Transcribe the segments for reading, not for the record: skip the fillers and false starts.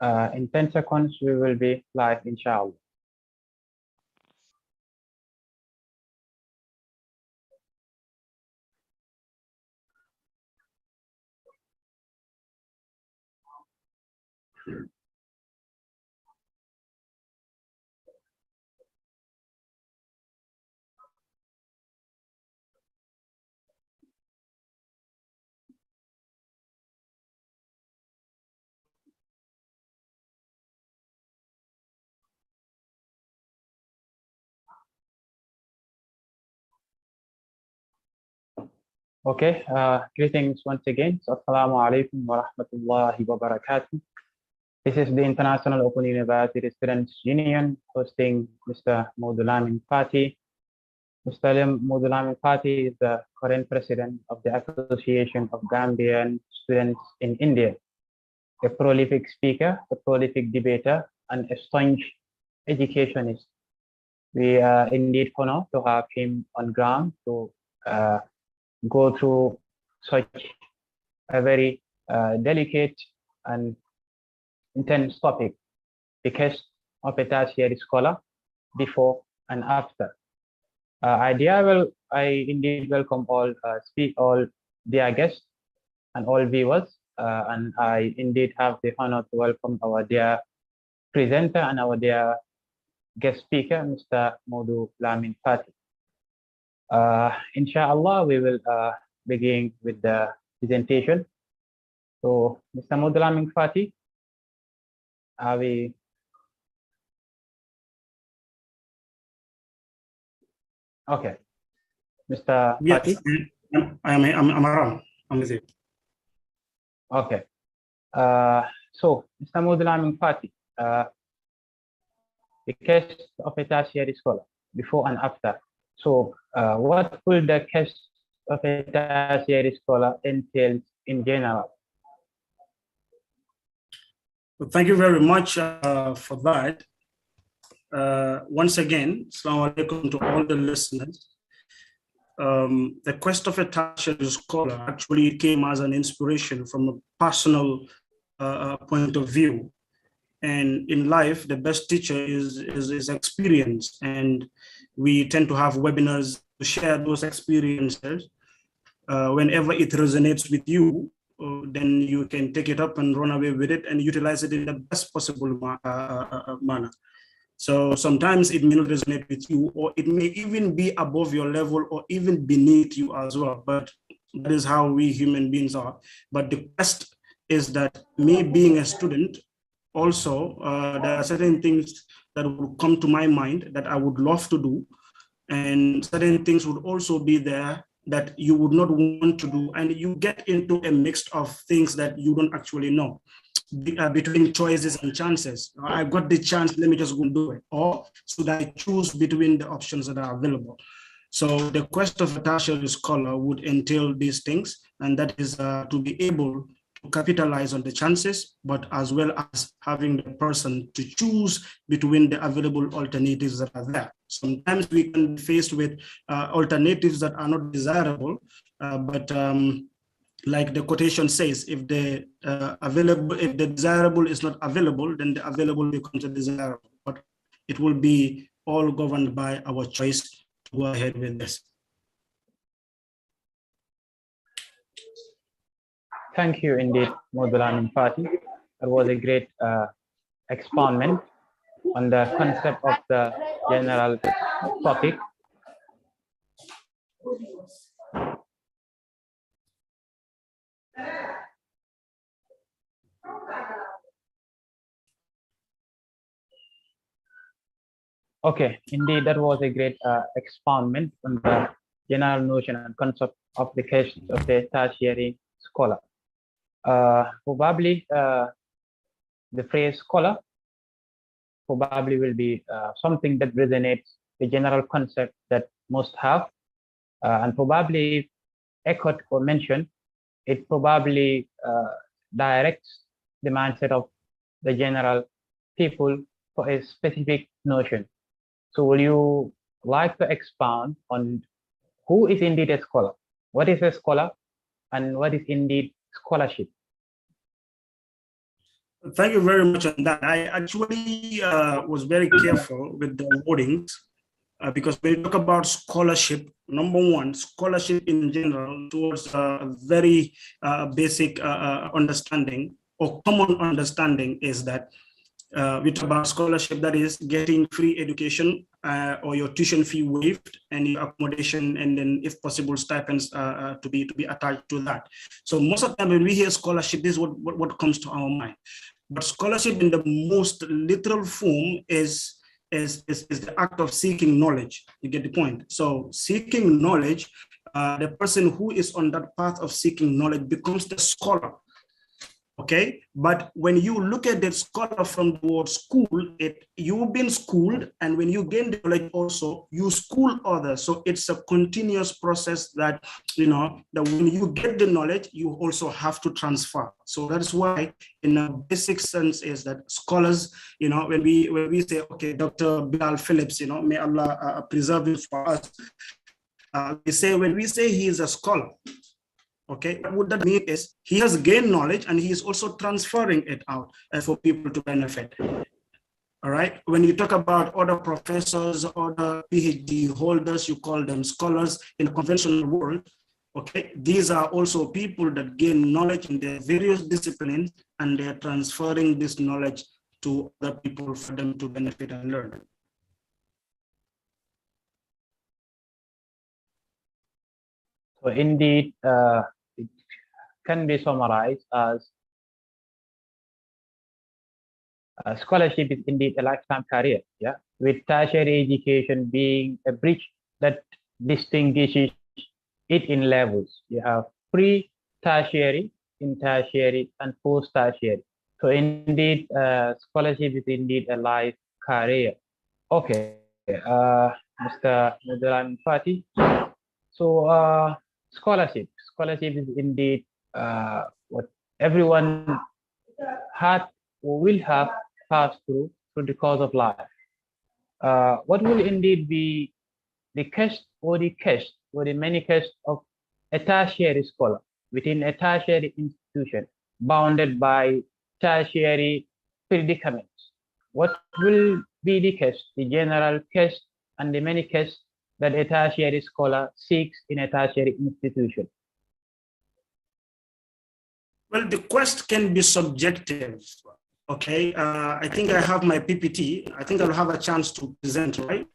In 10 seconds, we will be live, inshallah. Okay, greetings once again. So, Assalamu alaikum wa rahmatullahi wa barakatuh. This is the International Open University Students Union hosting Mr. Modou Lamin Party. Mr. Modou Lamin Party is the current president of the Association of Gambian Students in India, a prolific speaker, a prolific debater, and a staunch educationist. We are indeed honored to have him on ground to go through such a very delicate and intense topic, the case of a tertiary scholar before and after. I indeed welcome all all dear guests and all viewers, and I indeed have the honor to welcome our dear presenter and our dear guest speaker, Mr. Modou Lamin Party. Inshallah, we will begin with the presentation. So, Mr. Modou Lamin Party, are we? Okay, Mr. Yes, Party? I'm around. I'm with you. Okay. So, Mr. Modou Lamin Party, the case of a tertiary scholar before and after. So, what will the case of a tertiary scholar entail in general? Well, thank you very much for that. Once again, Assalamu alaikum to all the listeners. The quest of a tertiary scholar actually came as an inspiration from a personal point of view. And in life, the best teacher is experience. And we tend to have webinars to share those experiences. Whenever it resonates with you, then you can take it up and run away with it and utilize it in the best possible manner. So sometimes it may not resonate with you, or it may even be above your level or even beneath you as well. But that is how we human beings are. But the best is that me being a student, also, there are certain things that will come to my mind that I would love to do. And certain things would also be there that you would not want to do. And you get into a mix of things that you don't actually know. Between choices and chances. I've got the chance, let me just go and do it. Or should I choose between the options that are available? So the quest of a tertiary scholar would entail these things, and that is to be able to capitalize on the chances, but as well as having the person to choose between the available alternatives that are there. Sometimes we can be faced with alternatives that are not desirable, but like the quotation says, if the desirable is not available, then the available becomes a desirable. But it will be all governed by our choice to go ahead with this. Thank you indeed, Modou Lamin Party. That was a great experiment on the concept of the general topic. Okay, indeed, that was a great experiment on the general notion and concept of the case of a tertiary scholar. Probably the phrase scholar probably will be something that resonates the general concept that most have, and probably echoed or mentioned, it probably directs the mindset of the general people for a specific notion. So will you like to expound on who is indeed a scholar? What is a scholar and what is indeed scholarship? Thank you very much on that. I actually was very careful with the wordings because when you talk about scholarship, number one, scholarship in general towards a very basic understanding or common understanding is that we talk about scholarship, that is getting free education or your tuition fee waived and your accommodation, and then if possible stipends to be attached to that. So most of the time when we hear scholarship, this is what comes to our mind. But scholarship in the most literal form is the act of seeking knowledge. You get the point? So seeking knowledge, the person who is on that path of seeking knowledge becomes the scholar. Okay, but when you look at the scholar from the word school, you've been schooled, and when you gain the knowledge also, you school others. So it's a continuous process that, that when you get the knowledge, you also have to transfer. So that's why, in a basic sense, is that scholars, when we say, okay, Dr. Bilal Phillips, may Allah preserve him for us, when we say he is a scholar, okay, what that mean is he has gained knowledge and he is also transferring it out for people to benefit. All right. When you talk about other professors, other PhD holders, you call them scholars in the conventional world. Okay. These are also people that gain knowledge in their various disciplines, and they're transferring this knowledge to other people for them to benefit and learn. So indeed, it can be summarized as scholarship is indeed a lifetime career, yeah, with tertiary education being a bridge that distinguishes it in levels. You have pre-tertiary, in-tertiary, and post-tertiary. So indeed, scholarship is indeed a life career. Okay, Mr. Modou Fati. So scholarship is indeed what everyone had or will have passed through the course of life. What will indeed be the case or the many cases of a tertiary scholar within a tertiary institution bounded by tertiary predicaments? What will be the case, the general case, and the many cases that a tertiary scholar seeks in a tertiary institution? Well, the quest can be subjective. Okay, I think I have my PPT. I think I'll have a chance to present, right?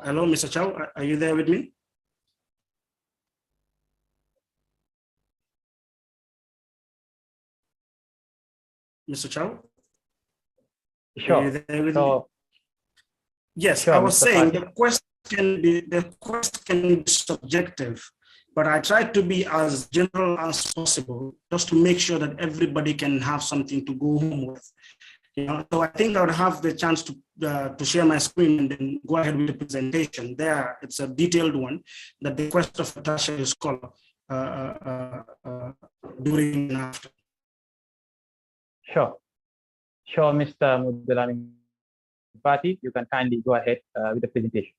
Hello, Mr. Chow, are you there with me? Mr. Chow? Sure. Are you there with me? Yes, sure, I was Mr. saying Fati. the quest can be subjective, but I try to be as general as possible just to make sure that everybody can have something to go home with. So I think I would have the chance to share my screen and then go ahead with the presentation. There, it's a detailed one, that the quest of a tertiary scholar during and after. Sure, Mr. Modou Fati, you can kindly go ahead with the presentation.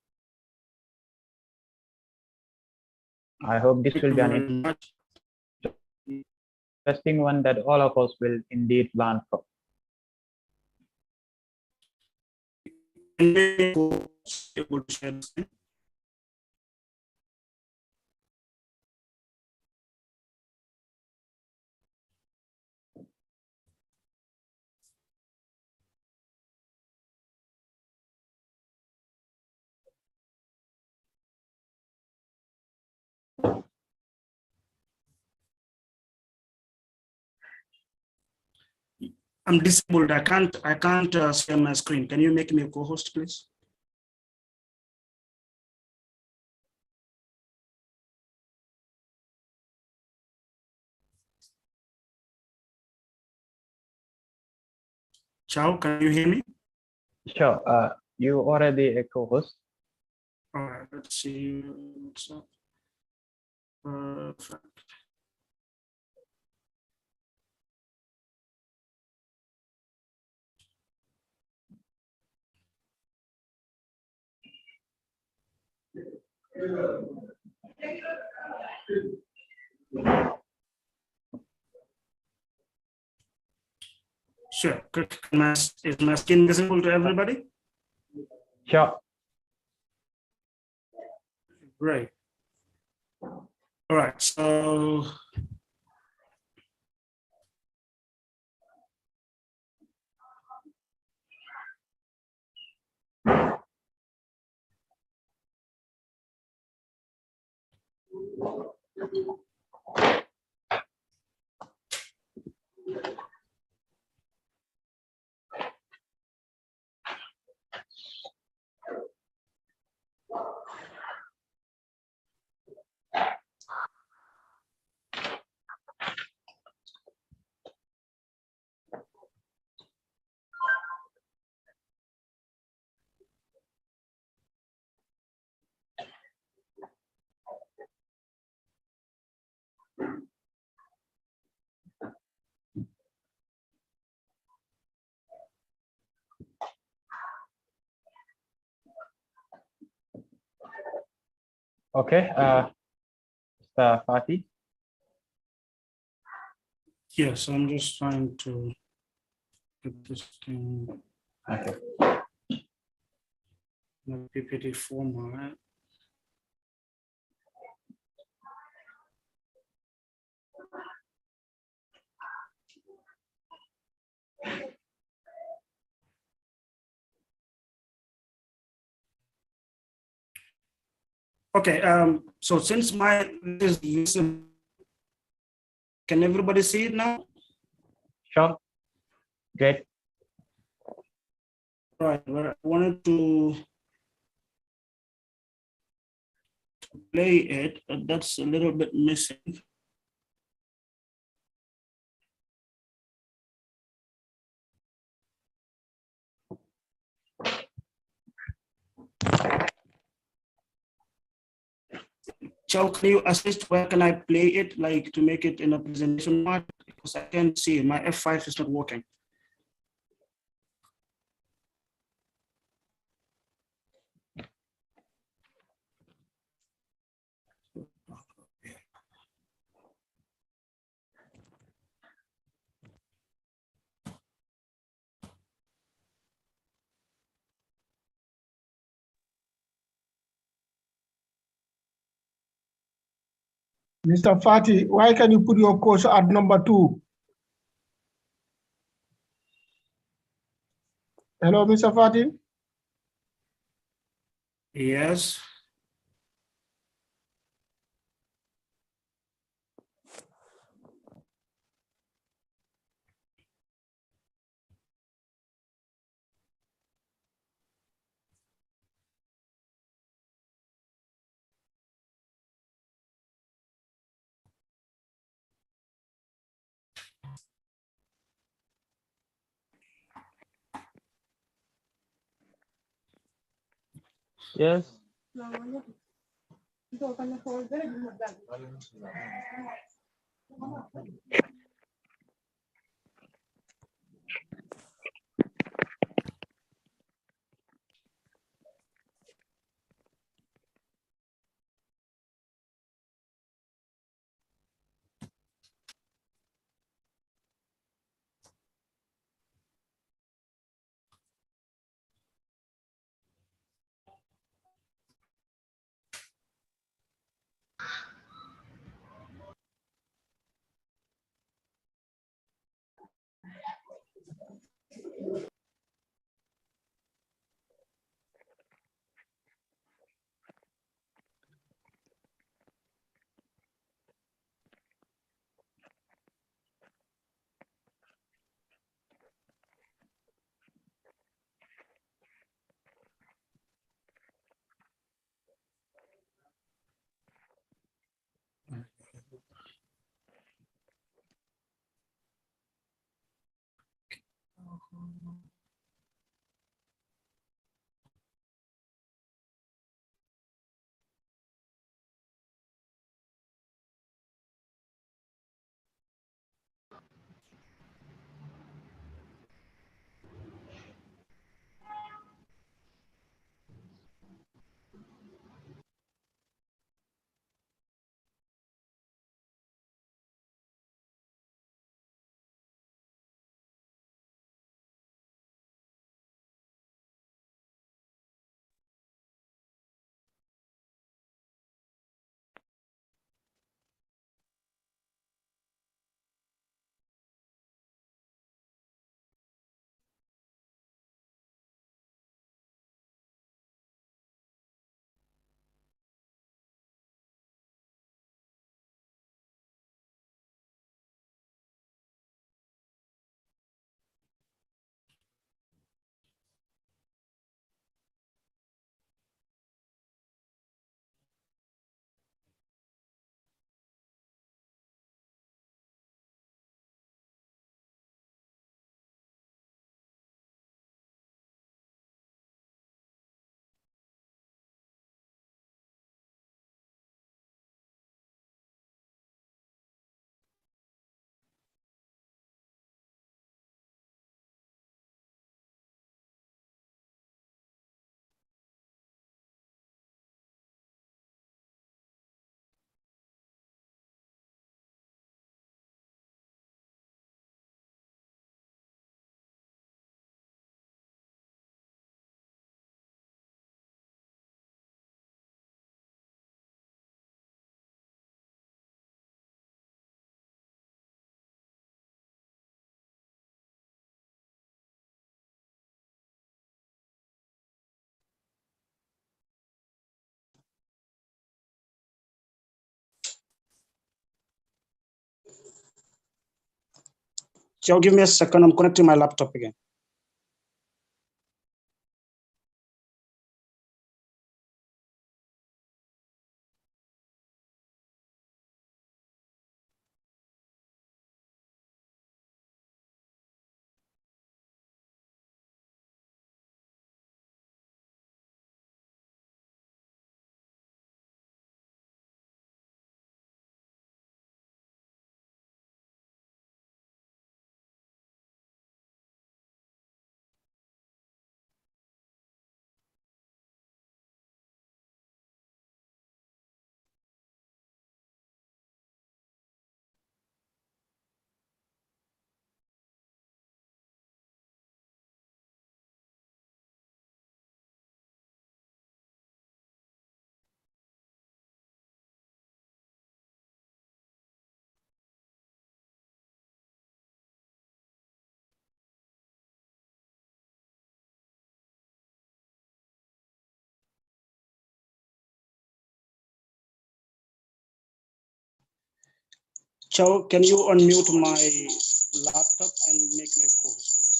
I hope this will be an interesting one that all of us will indeed learn from. I'm disabled. I can't share my screen. Can you make me a co-host, please? Chow, can you hear me? Sure. You already a co-host. All right. Let's see. What's up? Perfect. Sure. Is my screen visible to everybody? Sure. Great. All right. So Okay. Mr. Fatih. yes, I'm just trying to get this thing Okay. in a PPT format. Okay, so since this is, can everybody see it now? Sure. Great. Right, well, I wanted to play it, but that's a little bit missing. Chow, can you assist where can I play it, like to make it in a presentation mode? Because I can't see it. My F5 is not working. Mr. Fati, why can you put your course at number 2? Hello, Mr. Fati? Yes. Yes. Joe, give me a second. I'm connecting my laptop again. Joe, can you unmute my laptop and make me a co-host?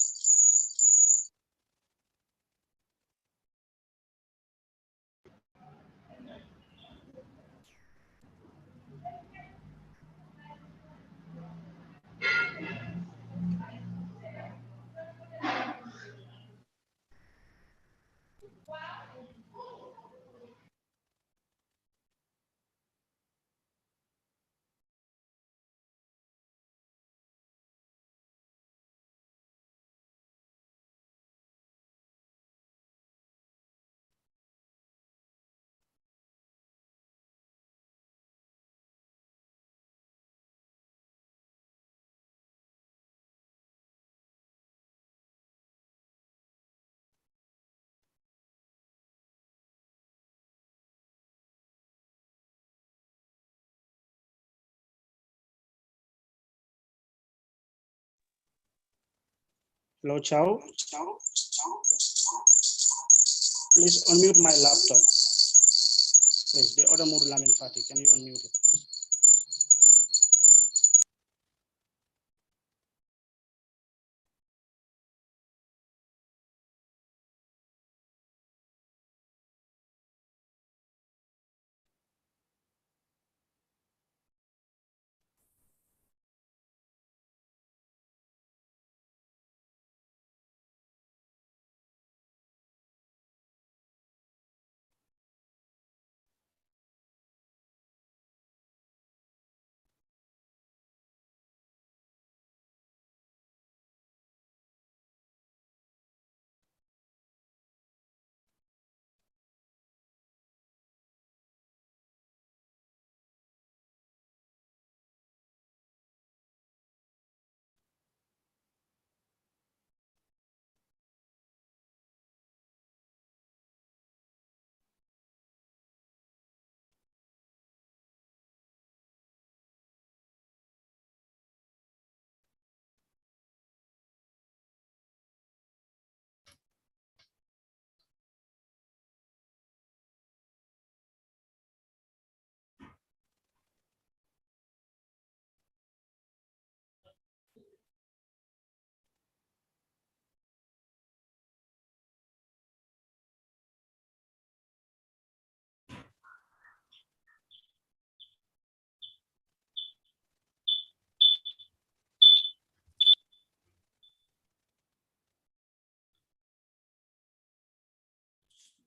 Hello, Chow. Please unmute my laptop. Please, the other Modou Lamin Fati, can you unmute it, please?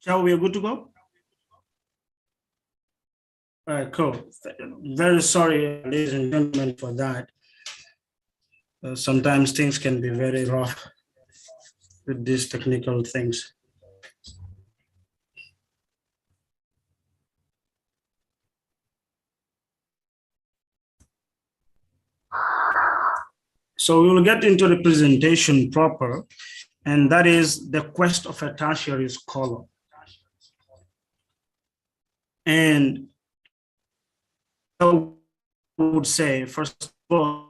Chow, we are good to go? All right, cool. Very sorry, ladies and gentlemen, for that. Sometimes things can be very rough with these technical things. So we will get into the presentation proper, and that is the quest of a tertiary scholar. And I would say, first of all,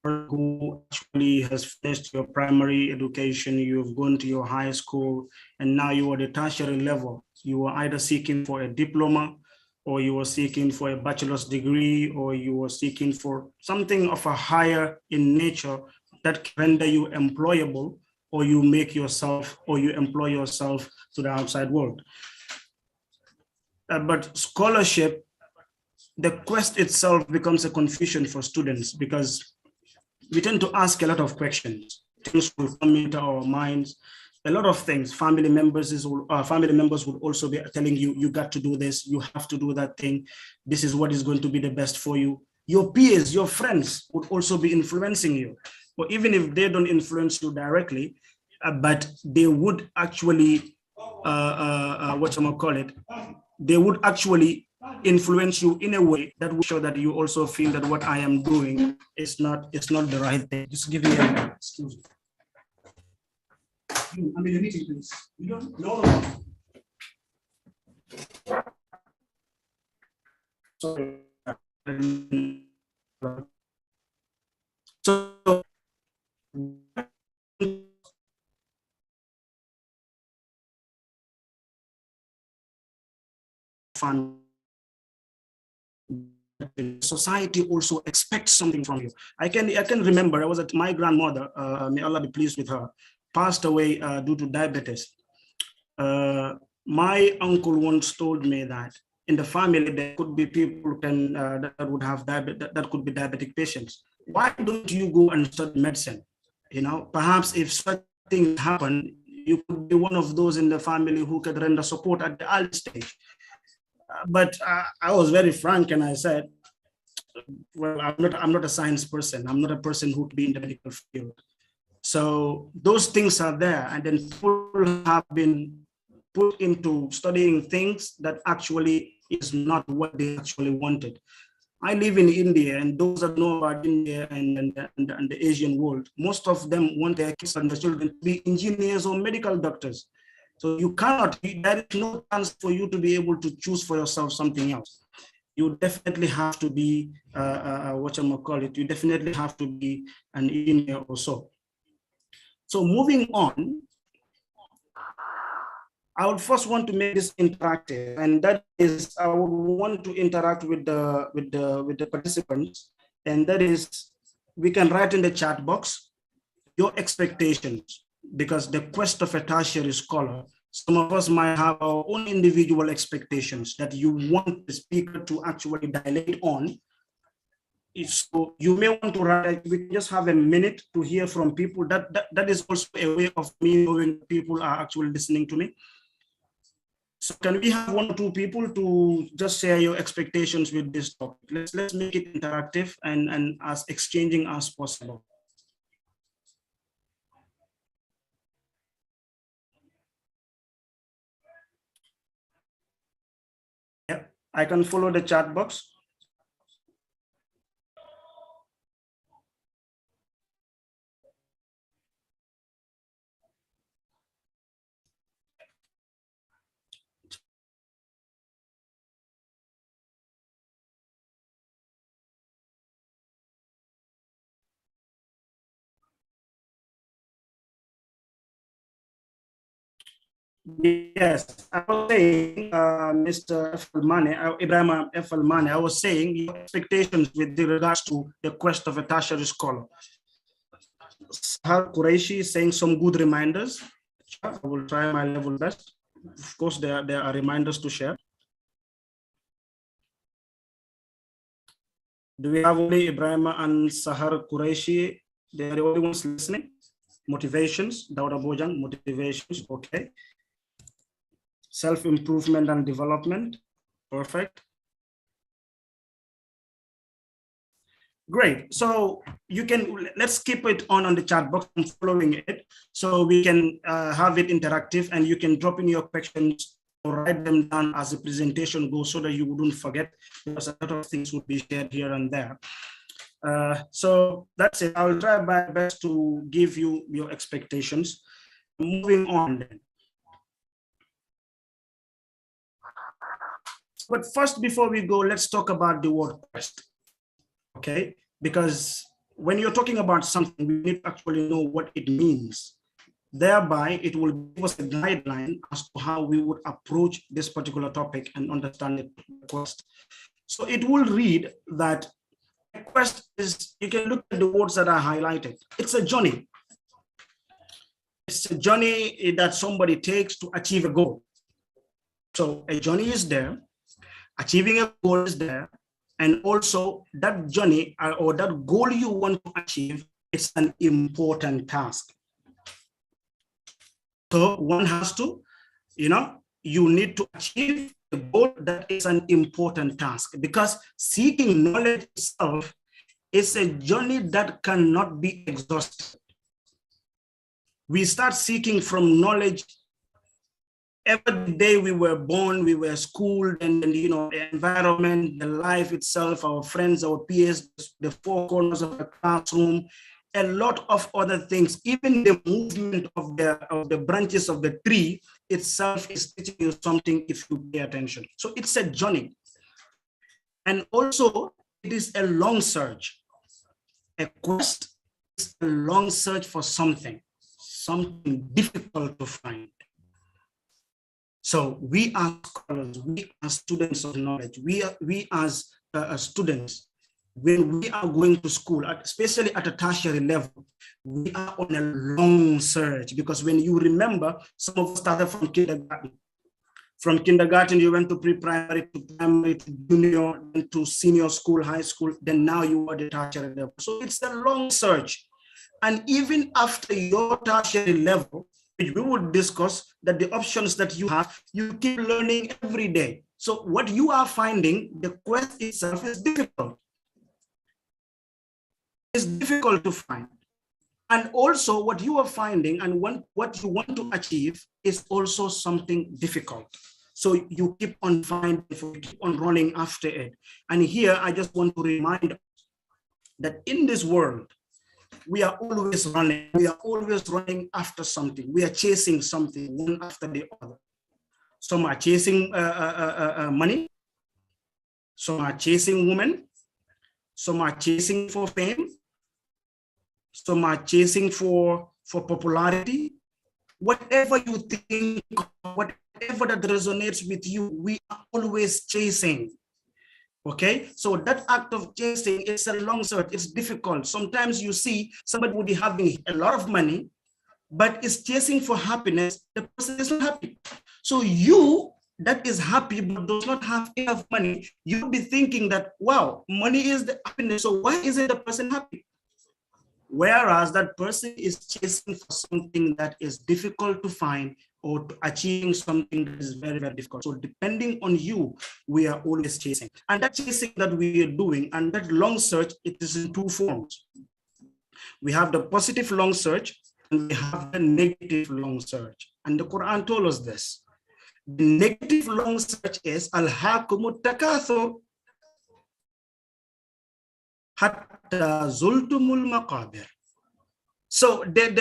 who actually has finished your primary education, you've gone to your high school, and now you are at the tertiary level. You are either seeking for a diploma or you were seeking for a bachelor's degree, or you were seeking for something of a higher in nature that can render you employable, or you make yourself, or you employ yourself to the outside world. But scholarship, the quest itself becomes a confusion for students because we tend to ask a lot of questions. Things will come into our minds, a lot of things. Family members will also be telling you, you got to do this, you have to do that thing. This is what is going to be the best for you. Your peers, your friends would also be influencing you. Or even if they don't influence you directly, but they would actually, they would actually influence you in a way that will show that you also feel that what I am doing is not the right thing. Just give me a minute. Excuse me. I'm in a meeting, please. You don't know. Sorry. So fun. Society also expects something from you. I can remember I was at my grandmother, may Allah be pleased with her, passed away due to diabetes. My uncle once told me that in the family there could be people that would have that could be diabetic patients. Why don't you go and study medicine? You know, perhaps if such things happen, you could be one of those in the family who could render support at the early stage. But I was very frank and I said, well, I'm not a science person. I'm not a person who could be in the medical field. So those things are there, and then people have been put into studying things that actually is not what they actually wanted. I live in India, and those that know about India and the Asian world, most of them want their kids and their children to be engineers or medical doctors. So you cannot, there is no chance for you to be able to choose for yourself something else. You definitely have to be, you definitely have to be an engineer or so. So moving on, I would first want to make this interactive, and that is I would want to interact with the participants, and that is we can write in the chat box your expectations, because the quest of a tertiary scholar, some of us might have our own individual expectations that you want the speaker to actually dilate on. So you may want to write, we can just have a minute to hear from people. That is also a way of me knowing people are actually listening to me. So can we have 1 or 2 people to just share your expectations with this topic? Let's make it interactive and as exchanging as possible. Yeah, I can follow the chat box. Yes, I was saying, Mr. Ibrahim Efalmane, I was saying your expectations with regards to the quest of a tertiary scholar. Sahar Qureshi is saying some good reminders. I will try my level best. Of course, there are reminders to share. Do we have only Ibrahim and Sahar Qureshi? They are the only ones listening. Motivations, Dauda Bojang, motivations, okay. Self-improvement and development, perfect. Great, so you can, let's keep it on the chat box and following it, so we can have it interactive, and you can drop in your questions or write them down as the presentation goes so that you wouldn't forget, because a lot of things would be shared here and there. So that's it. I'll try my best to give you your expectations. Moving on then. But first, before we go, let's talk about the word quest. Okay, because when you're talking about something, we need to actually know what it means. Thereby, it will give us a guideline as to how we would approach this particular topic and understand it. Quest. So it will read that a quest is, you can look at the words that are highlighted. It's a journey. It's a journey that somebody takes to achieve a goal. So a journey is there, achieving a goal is there, and also that journey or that goal you want to achieve is an important task. So one has to, you need to achieve a goal that is an important task, because seeking knowledge itself is a journey that cannot be exhausted. We start seeking from knowledge every day we were born, we were schooled, and the environment, the life itself, our friends, our peers, the four corners of the classroom, a lot of other things, even the movement of the branches of the tree itself is teaching you something if you pay attention. So it's a journey. And also it is a long search. A quest is a long search for something difficult to find. So we are scholars, we are students of knowledge, we as students, when we are going to school, especially at a tertiary level, we are on a long search, because when you remember, some of us started from kindergarten. From kindergarten, you went to pre-primary, to primary, to junior, then to senior school, high school, then now you are at the tertiary level. So it's a long search. And even after your tertiary level, which we will discuss, that the options that you have, you keep learning every day. So what you are finding, the quest itself is difficult. It's difficult to find. And also what you are finding and what you want to achieve is also something difficult. So you keep on finding, you keep on running after it. And here I just want to remind us that in this world, we are always running. We are always running after something. We are chasing something one after the other. Some are chasing money. Some are chasing women. Some are chasing for fame. Some are chasing for popularity. Whatever you think, whatever that resonates with you, we are always chasing. Okay, so that act of chasing is a long search. It's difficult. Sometimes you see somebody would be having a lot of money, but is chasing for happiness. The person is not happy. So you that is happy but does not have enough money, you'll be thinking that, wow, money is the happiness. So why isn't the person happy? Whereas that person is chasing for something that is difficult to find, or achieving something that is very, very difficult. So depending on you, we are always chasing. And that chasing that we are doing, and that long search, it is in two forms. We have the positive long search, and we have the negative long search. And the Quran told us this. The negative long search is al-hakumut takathur hatta zultumul maqabir. So the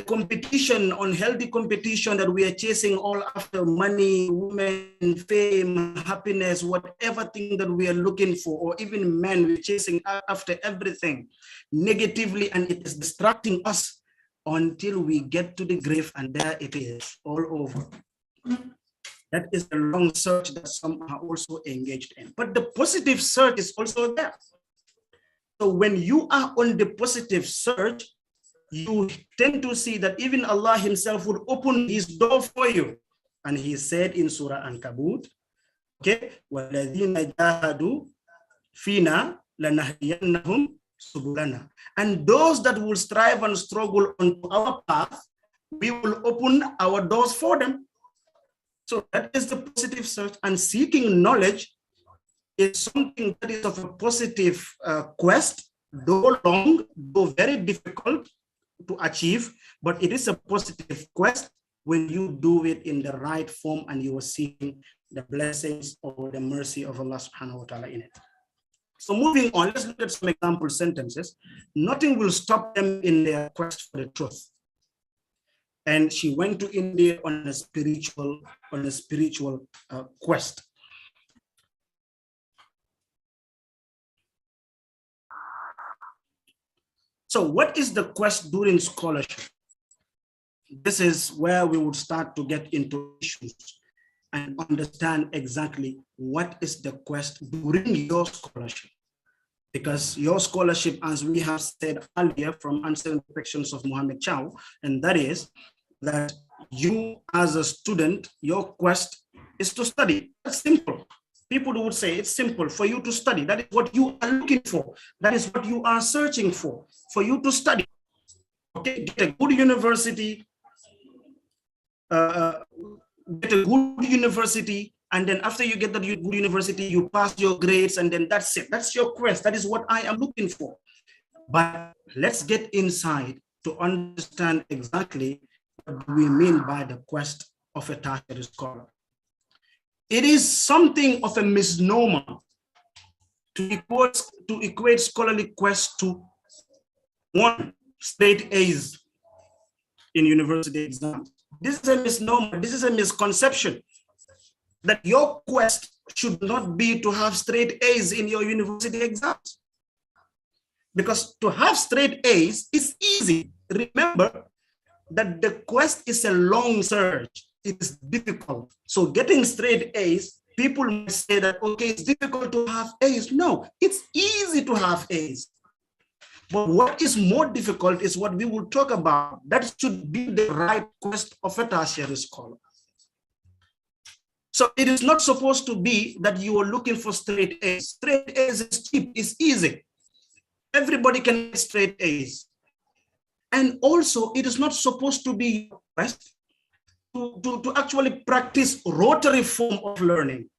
competition, unhealthy competition that we are chasing all after, money, women, fame, happiness, whatever thing that we are looking for, or even men, we're chasing after everything negatively, and it is distracting us until we get to the grave, and there it is, all over. That is the long search that some are also engaged in. But the positive search is also there. So when you are on the positive search, you tend to see that even Allah himself would open his door for you. And he said in Surah Ankabut, okay, وَالَّذِينَ جَاهَدُوا فِينَا لَنَهْدِيَنَّهُمْ سُبُلَنَا. And those that will strive and struggle on our path, we will open our doors for them. So that is the positive search. And seeking knowledge is something that is of a positive quest, though long, though very difficult to achieve, but it is a positive quest when you do it in the right form and you are seeking the blessings or the mercy of Allah subhanahu wa ta'ala in it. So moving on, let's look at some example sentences. Nothing will stop them in their quest for the truth. And she went to India on a spiritual quest. So what is the quest during scholarship? this is where we would start to get into issues and understand exactly what is the quest during your scholarship. Because your scholarship, as we have said earlier from answering the questions of Mohammed Chow, and that is that you as a student, your quest is to study. That's simple. People would say it's simple for you to study. That is what you are looking for. That is what you are searching for you to study. Okay, get a good university, and then after you get that good university, you pass your grades, and then that's it. That's your quest. That is what I am looking for. But let's get inside to understand exactly what we mean by the quest of a tertiary scholar. It is something of a misnomer to equate scholarly quest to one, straight A's in university exams. This is a misnomer. This is a misconception that your quest should not be to have straight A's in your university exams. Because to have straight A's is easy. Remember that the quest is a long search. It's difficult. So getting straight A's, people might say that, okay, it's difficult to have A's. No, it's easy to have A's. But what is more difficult is what we will talk about. That should be the right quest of a tertiary scholar. So it is not supposed to be that you are looking for straight A's. Straight A's is cheap, it's easy. Everybody can get straight A's. And also, it is not supposed to be your quest to actually practice rotary form of learning.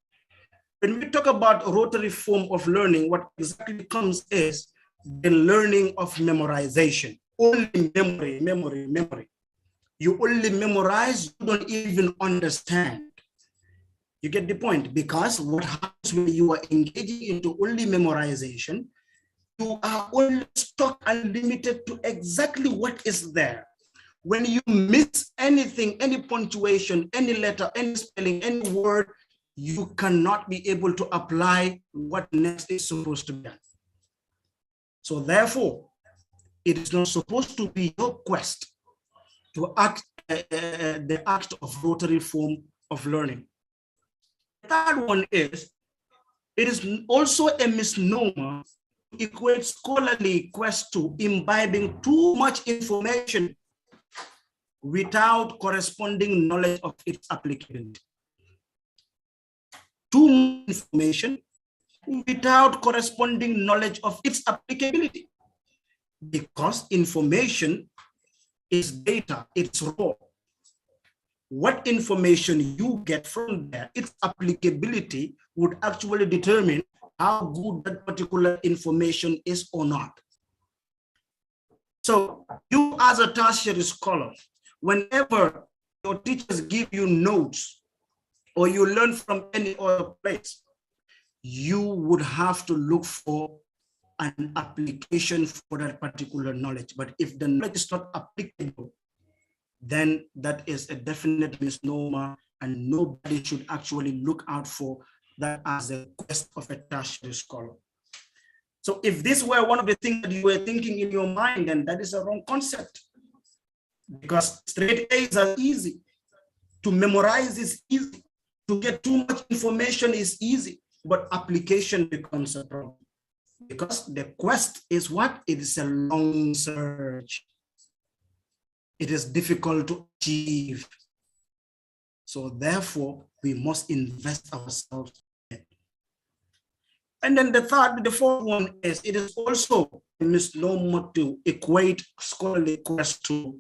When we talk about rotary form of learning, what exactly comes is the learning of memorization. Only memory. You only memorize, you don't even understand. You get the point? Because what happens when you are engaging into only memorization, you are only stuck and limited to exactly what is there. When you miss anything, any punctuation, any letter, any spelling, any word, you cannot be able to apply what next is supposed to be done. So therefore, it is not supposed to be your quest to act the act of rotary form of learning. The third one is, it is also a misnomer to equate scholarly quest to imbibing too much information without corresponding knowledge of its applicability. Too much information without corresponding knowledge of its applicability. Because information is data, it's raw. What information you get from there, its applicability would actually determine how good that particular information is or not. So you as a tertiary scholar, whenever your teachers give you notes or you learn from any other place, you would have to look for an application for that particular knowledge. But if the knowledge is not applicable, then that is a definite misnomer, and nobody should actually look out for that as a quest of a tertiary scholar. So if this were one of the things that you were thinking in your mind, then that is a wrong concept. Because straight A's are easy. To memorize is easy. To get too much information is easy, but application becomes a problem. Because the quest is what? It is a long search. It is difficult to achieve. So therefore, we must invest ourselves in it. And then the fourth one is, it is also a misnomer to equate scholarly quest to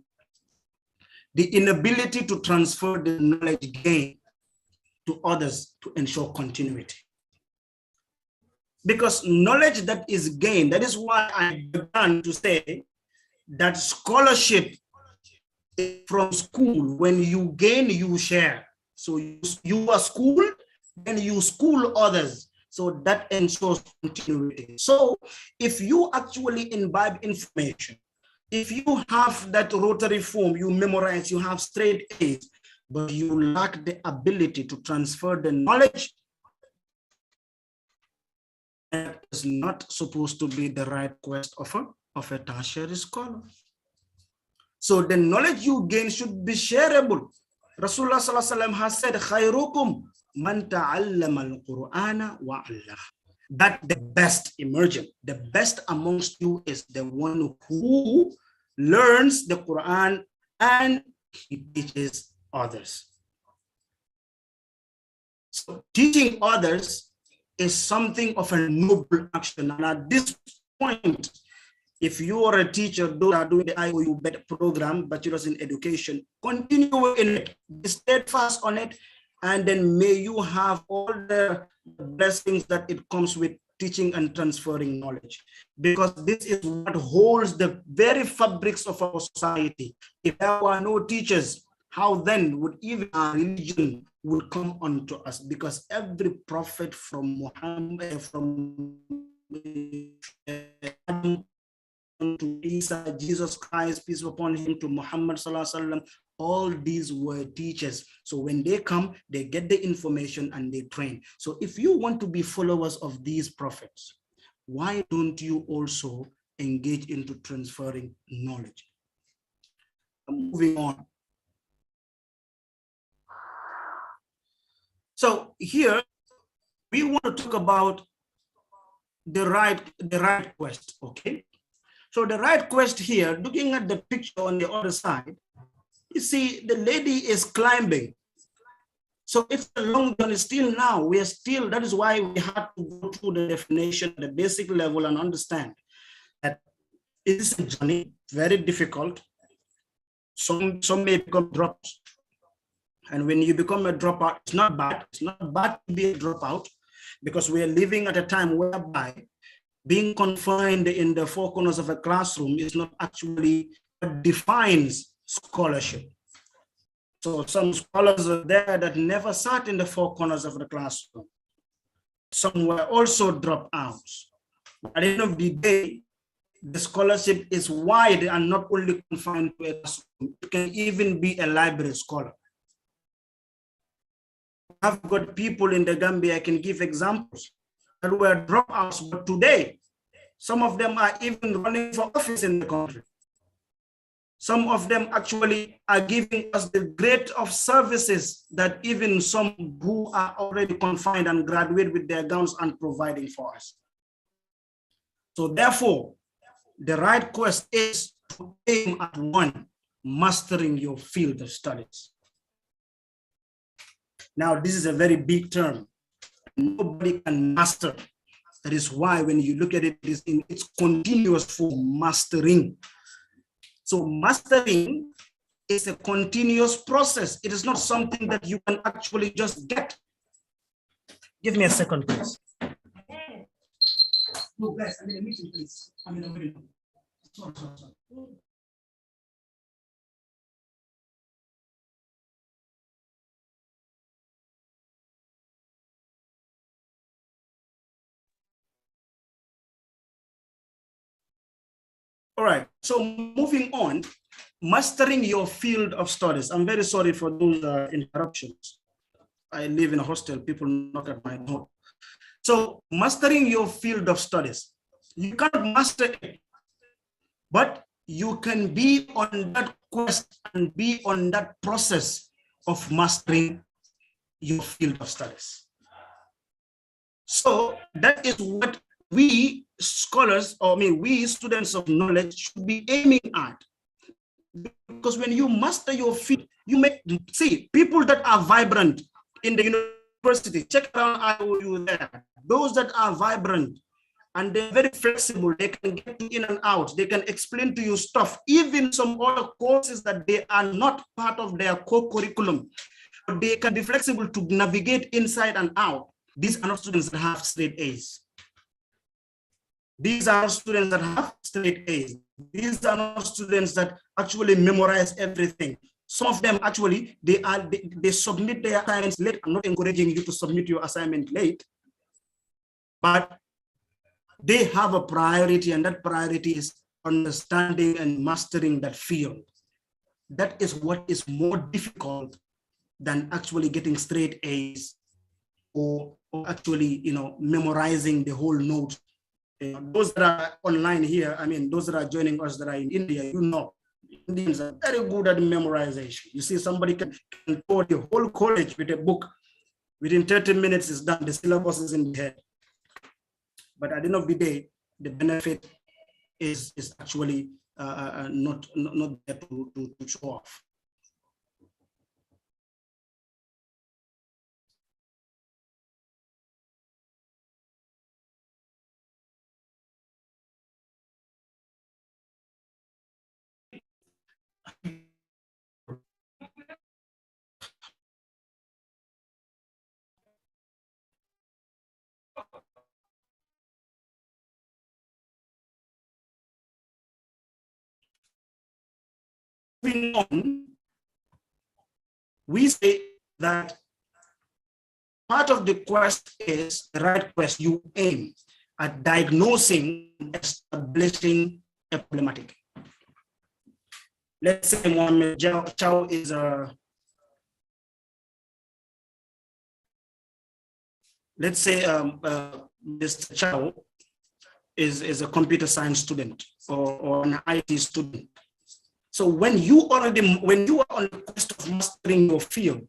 the inability to transfer the knowledge gained to others to ensure continuity. Because knowledge that is gained, that is why I began to say that scholarship is from school. When you gain, you share. So you are schooled, then you school others. So that ensures continuity. So if you actually imbibe information, if you have that rotary form, you memorize, you have straight A's, but you lack the ability to transfer the knowledge, that is not supposed to be the right quest of a tertiary scholar. So the knowledge you gain should be shareable. Rasulullah sallallahu alaihi wasallam has said, "Khairukum man ta'allama al-Qur'ana wa 'allama." That the best emergent, the best amongst you is the one who learns the Quran and he teaches others. So teaching others is something of a noble action. And at this point, if you are a teacher, those are doing the IOU program, Bachelor's in Education, continue in it, be steadfast on it, and then may you have all the blessings that it comes with teaching and transferring knowledge. Because this is what holds the very fabrics of our society. If there were no teachers, how then would even our religion would come unto us? Because every prophet from Muhammad, from Adam to Isa, Jesus Christ, peace upon him, to Muhammad sallallahu alaihi wasallam, all these were teachers. So when they come, they get the information and they train. So if you want to be followers of these prophets, why don't you also engage into transferring knowledge? Moving on. So here we want to talk about the right quest, okay? So the right quest here, looking at the picture on the other side, you see the lady is climbing. So it's a long journey. Still now, we are still, that is why we have to go through the definition, the basic level, and understand that it is a journey, very difficult. Some may become drops. And when you become a dropout, it's not bad. It's not bad to be a dropout, because we are living at a time whereby being confined in the four corners of a classroom is not actually what defines scholarship. So some scholars are there that never sat in the four corners of the classroom. Some were also dropouts. At the end of the day, the scholarship is wide and not only confined to a classroom. It can even be a library scholar. I've got people in the Gambia, I can give examples, that were dropouts, but today, some of them are even running for office in the country. Some of them actually are giving us the great of services that even some who are already confined and graduate with their gowns and providing for us. So therefore, the right quest is to aim at one, mastering your field of studies. Now, this is a very big term. Nobody can master. That is why when you look at it, it is in its continuous form, mastering. So mastering is a continuous process. It is not something that you can actually just get. Give me a second, please. No, guys, I'm in a meeting, please. I'm in a meeting. Sorry. All right, so moving on, mastering your field of studies. I'm very sorry for those interruptions. I live in a hostel, people knock at my door. So mastering your field of studies. You can't master it, but you can be on that quest and be on that process of mastering your field of studies. So that is what we scholars, or we students of knowledge should be aiming at. Because when you master your field, you make, see, people that are vibrant in the university, check around IOU there, those that are vibrant and they're very flexible, they can get in and out, they can explain to you stuff, even some other courses that they are not part of their core curriculum, but they can be flexible to navigate inside and out. These are not students that have straight A's. These are students that have straight A's. These are not students that actually memorize everything. Some of them actually, they submit their assignments late. I'm not encouraging you to submit your assignment late, but they have a priority, and that priority is understanding and mastering that field. That is what is more difficult than actually getting straight A's or actually, memorizing the whole note. Those that are online here, those that are joining us that are in India, Indians are very good at memorization. You see, somebody can tour the whole college with a book. Within 30 minutes, it's done. The syllabus is in the head. But at the end of the day, the benefit is actually not there to show off. Moving on, we say that part of the quest is the right quest. You aim at diagnosing, establishing a problematic. Let's say Mohammed Chow is let's say Mr. Chow is a computer science student or an IT student. So when you are on the quest of mastering your field,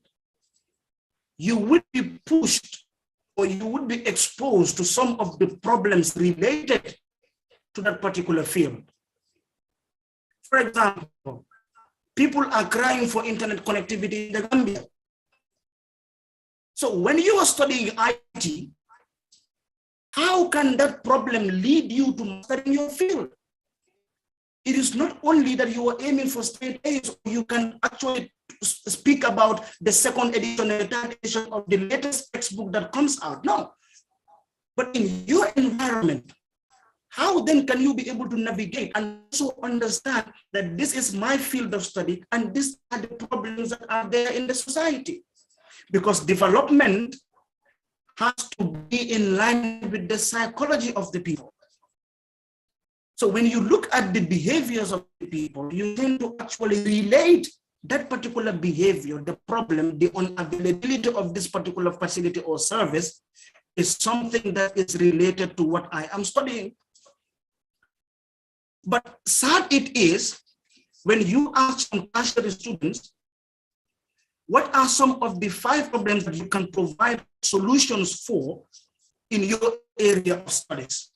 you would be pushed or you would be exposed to some of the problems related to that particular field. For example, people are crying for internet connectivity in the Gambia. So when you are studying IT, how can that problem lead you to mastering your field? It is not only that you are aiming for straight A's, you can actually speak about the second edition and the third edition of the latest textbook that comes out. No. But in your environment, how then can you be able to navigate and also understand that this is my field of study and these are the problems that are there in the society? Because development has to be in line with the psychology of the people. So when you look at the behaviors of the people, you tend to actually relate that particular behavior, the problem, the unavailability of this particular facility or service is something that is related to what I am studying. But sad it is, when you ask some tertiary students, what are some of the 5 problems that you can provide solutions for in your area of studies?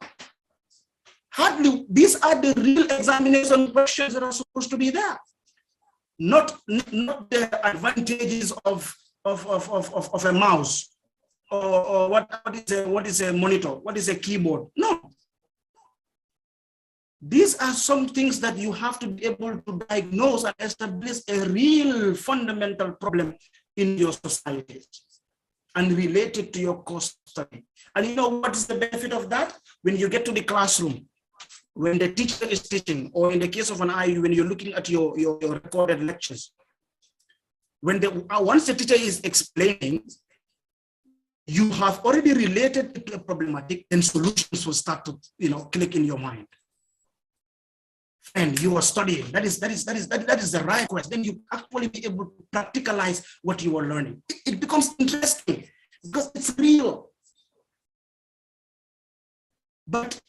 Hardly, these are the real examination questions that are supposed to be there. Not the advantages of a mouse or what is a monitor, what is a keyboard. No. These are some things that you have to be able to diagnose and establish a real fundamental problem in your society and relate it to your course study. And you know what is the benefit of that? When you get to the classroom, when the teacher is teaching, or in the case of an IU, when you're looking at your recorded lectures, once the teacher is explaining, you have already related it to a problematic, and solutions will start to click in your mind. And you are studying. That is the right quest. Then you actually be able to practicalize what you are learning. It becomes interesting because it's real. But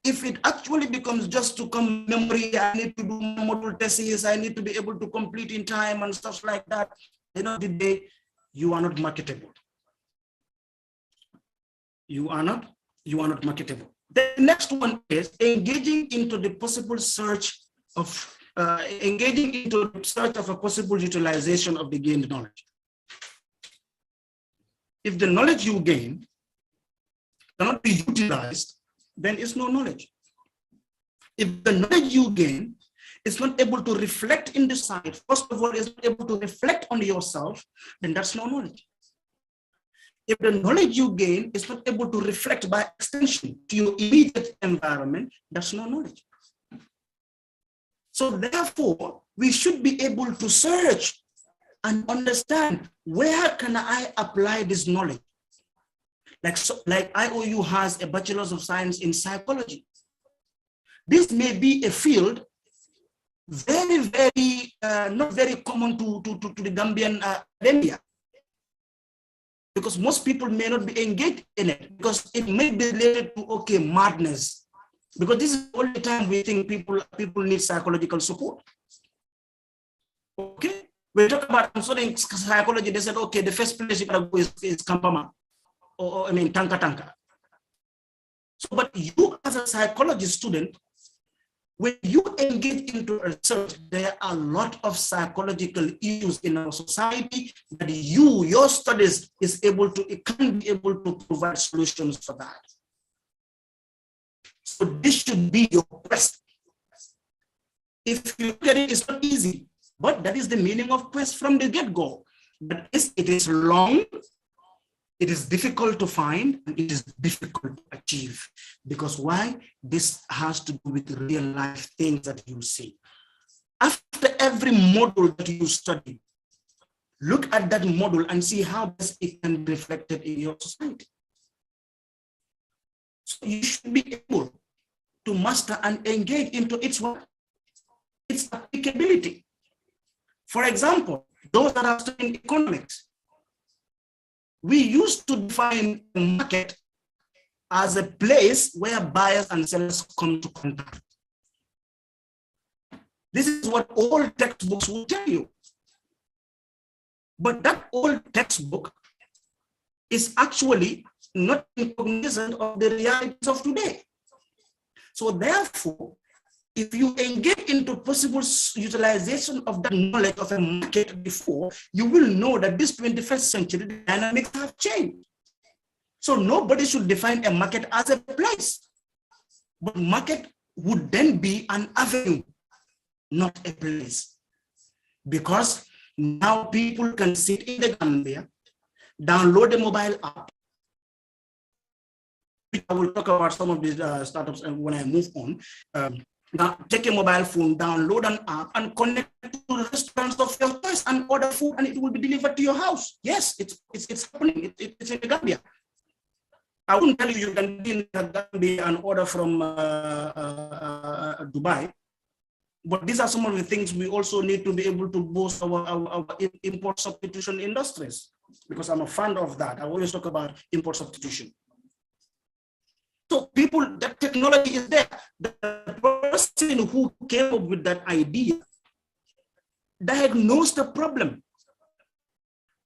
if it actually becomes just to come memory, I need to do module tests, I need to be able to complete in time and stuff like that, at the end of the day, you are not marketable. You are not marketable. The next one is engaging into the possible search of a possible utilization of the gained knowledge. If the knowledge you gain cannot be utilized, then it's no knowledge. If the knowledge you gain is not able to reflect in the side, first of all, is not able to reflect on yourself, then that's no knowledge. If the knowledge you gain is not able to reflect by extension to your immediate environment, that's no knowledge. So therefore, we should be able to search and understand, where can I apply this knowledge? Like IOU has a Bachelor's of Science in Psychology. This may be a field very, very, not very common to the Gambian academia, because most people may not be engaged in it, because it may be related to, madness. Because this is the only time we think people need psychological support. Okay? We talk about studying psychology, they said, okay, the first place you gotta go is Kampama, or Tanka. So, but you as a psychology student, when you engage into research, there are a lot of psychological issues in our society that your studies can be able to provide solutions for that. So this should be your quest. If you get it, it's not easy, but that is the meaning of quest from the get-go. But it is long, it is difficult to find, and it is difficult to achieve. Because why? This has to do with real life things that you see. After every module that you study, look at that module and see how best it can be reflected in your society. So you should be able to master and engage into its applicability. For example, those that are studying economics, we used to define the market as a place where buyers and sellers come to contact. This is what all textbooks will tell you. But that old textbook is actually not cognizant of the realities of today. So therefore, if you engage into possible utilization of that knowledge of a market before, you will know that this 21st century the dynamics have changed. So nobody should define a market as a place, but market would then be an avenue, not a place. Because now people can sit in the Gambia, download a mobile app. I will talk about some of these startups when I move on. Now, take a mobile phone, download an app, and connect to the restaurants of your choice and order food, and it will be delivered to your house. Yes, it's happening. It's in the Gambia. I wouldn't tell you can be in the Gambia and order from Dubai, but these are some of the things we also need to be able to boost our import substitution industries, because I'm a fan of that. I always talk about import substitution. So people, that technology is there. The person who came up with that idea diagnosed the problem.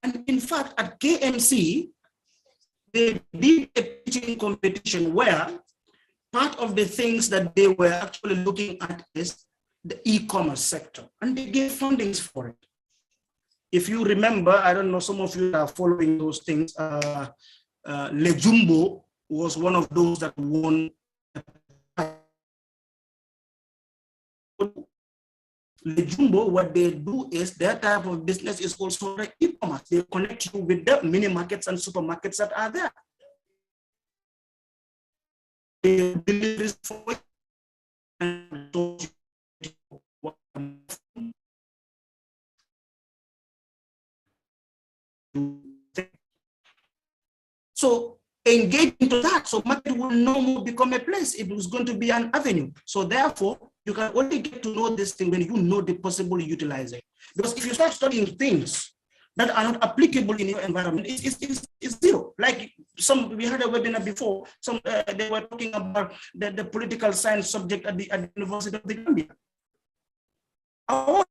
And in fact, at KMC, they did a teaching competition where part of the things that they were actually looking at is the e-commerce sector, and they gave fundings for it. If you remember, I don't know, some of you are following those things, Lejumbo was one of those that won. Lejumbo, what they do is their type of business is also like e-commerce. They connect you with the mini markets and supermarkets that are there. They deliver for it. So engage into that. So market will no more become a place. It was going to be an avenue. So therefore, you can only get to know this thing when you know the possible utilization. Because if you start studying things that are not applicable in your environment, it's zero. Like we had a webinar before, they were talking about the political science subject at the University of the Gambia. Our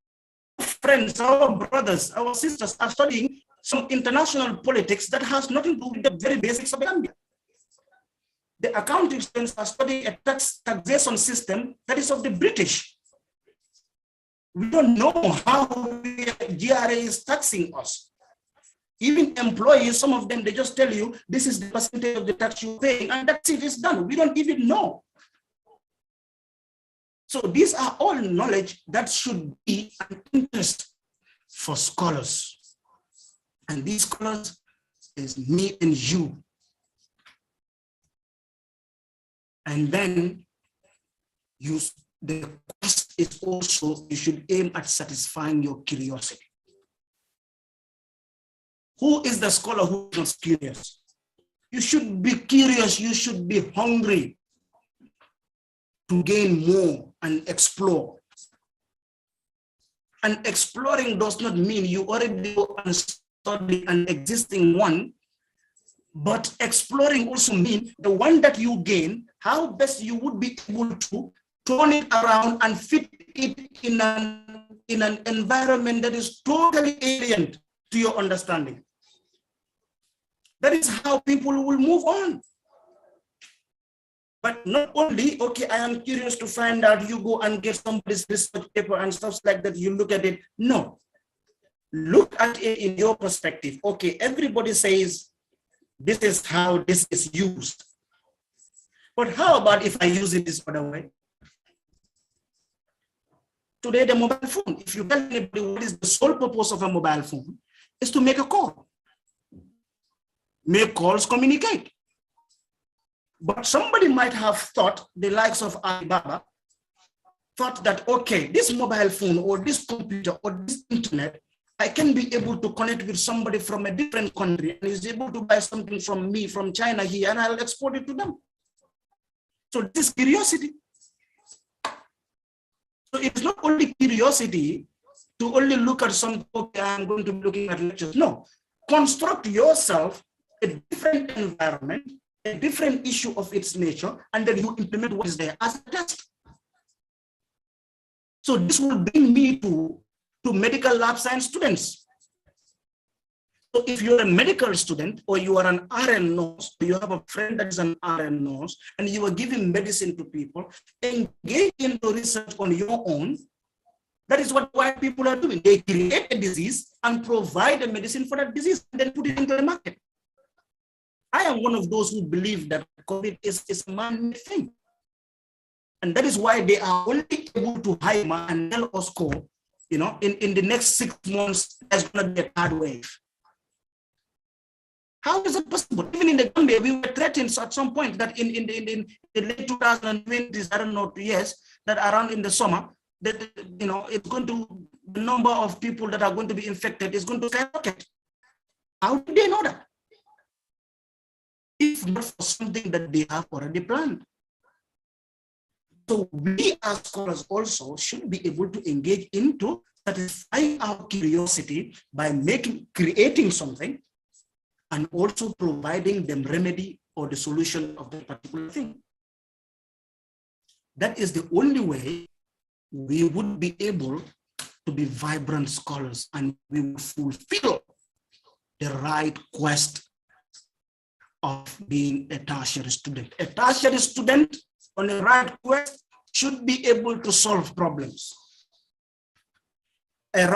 friends, our brothers, our sisters are studying some international politics that has nothing to do with the very basics of Gambia. The accounting students are studying a taxation system that is of the British. We don't know how GRA is taxing us. Even employees, some of them, they just tell you, this is the percentage of the tax you're paying, and that's it, it's done. We don't even know. So these are all knowledge that should be an interest for scholars. And these scholars is me and you. And then the quest is also, you should aim at satisfying your curiosity. Who is the scholar who is not curious? You should be curious, you should be hungry to gain more and explore. And exploring does not mean you already go and study an existing one, but exploring also means the one that you gain, how best you would be able to turn it around and fit it in an in an environment that is totally alien to your understanding. That is how people will move on. But not only, okay, I am curious to find out, you go and get somebody's research paper and stuff like that, you look at it. No. Look at it in your perspective. Okay, everybody says this is how this is used. But how about if I use it this other way? Today, the mobile phone, if you tell anybody what is the sole purpose of a mobile phone, is to make a call. Make calls, communicate. But somebody might have thought, the likes of Alibaba, thought that, okay, this mobile phone or this computer or this internet, I can be able to connect with somebody from a different country and is able to buy something from me from China here, and I'll export it to them. So this curiosity. So it's not only curiosity to only look at something, okay, I'm going to be looking at lectures. No, construct yourself a different environment, a different issue of its nature, and then you implement what is there as a test. So this will bring me to medical lab science students. So if you're a medical student or you are an RN nurse, you have a friend that is an RN nurse, and you are giving medicine to people, engage into research on your own. That is what white people are doing. They create a disease and provide a medicine for that disease and then put it into the market. I am one of those who believe that COVID is a man-made thing. And that is why they are only able to hire and tell us, you know, in the next 6 months, there's going to be a third wave. How is it possible? Even in the Gambia, we were threatened at some point that in the late 2020s, I don't know, yes, that around in the summer, that, you know, it's going to, the number of people that are going to be infected is going to skyrocket. How did they know that? If not for something that they have already planned. So we as scholars also should be able to engage into satisfying our curiosity by creating something and also providing them remedy or the solution of that particular thing. That is the only way we would be able to be vibrant scholars, and we will fulfill the right quest of being a tertiary student. A tertiary student on the right quest should be able to solve problems. A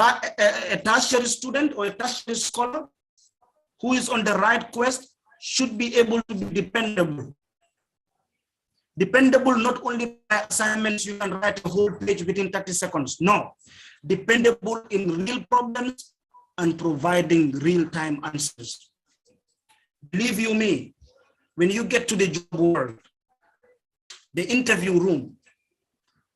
tertiary student or a tertiary scholar who is on the right quest should be able to be dependable. Dependable not only by assignments, you can write a whole page within 30 seconds. No, dependable in real problems and providing real-time answers. Believe you me, when you get to the job world, the interview room,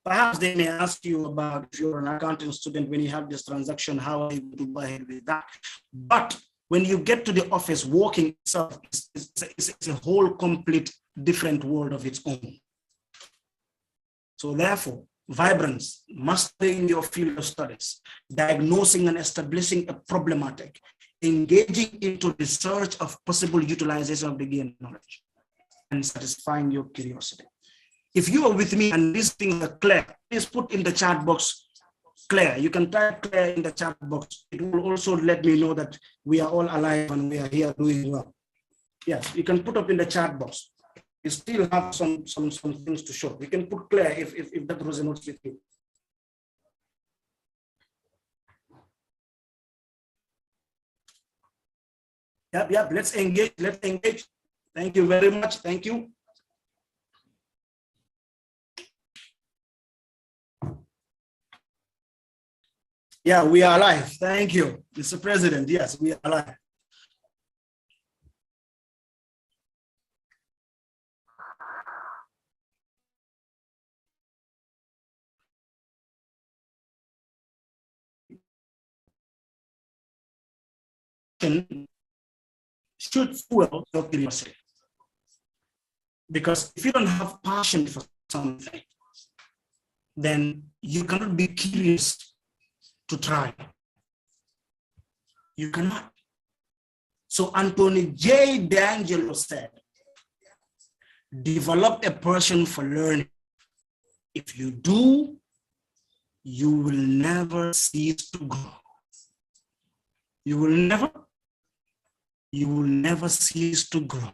perhaps they may ask you about, if you're an accounting student, when you have this transaction, how are you going to go ahead with that? But when you get to the office, working itself is a whole complete different world of its own. So therefore, vibrance, mastering your field of studies, diagnosing and establishing a problematic, engaging into the search of possible utilization of the gained knowledge, and satisfying your curiosity. If you are with me and these things are clear, please put in the chat box clear. You can type clear in the chat box. It will also let me know that we are all alive and we are here doing well. Yes, you can put up in the chat box. You still have some things to show. You can put clear if that resonates with you. Yep, let's engage, Thank you very much, thank you. Yeah, we are alive, thank you, Mr. President, yes, we are alive. Should fuel your curiosity. Because if you don't have passion for something, then you cannot be curious to try. You cannot. So Anthony J. D'Angelo said, develop a passion for learning. If you do, you will never cease to grow. You will never cease to grow.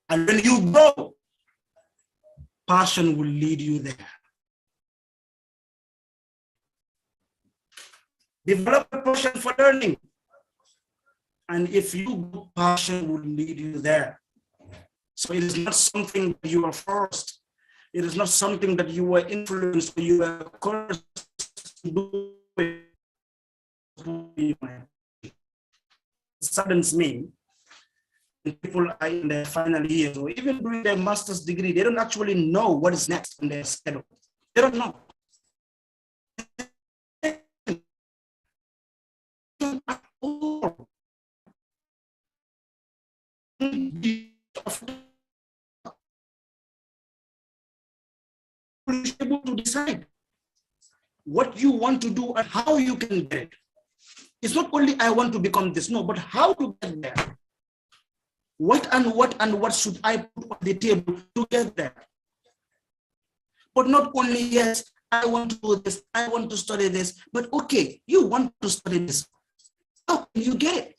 And when you grow, passion will lead you there. Develop a passion for learning. And if you go, passion will lead you there. So it is not something that you are forced. It is not something that you were influenced or you were cursed to do. It saddens me when people are in their final years or even doing their master's degree, they don't actually know what is next on their schedule. They don't know. Able to decide what you want to do and how you can get it. It's not only I want to become this, no, but how to get there. What should I put on the table to get there? But not only, yes, I want to do this, I want to study this, but okay, you want to study this. How can you get it?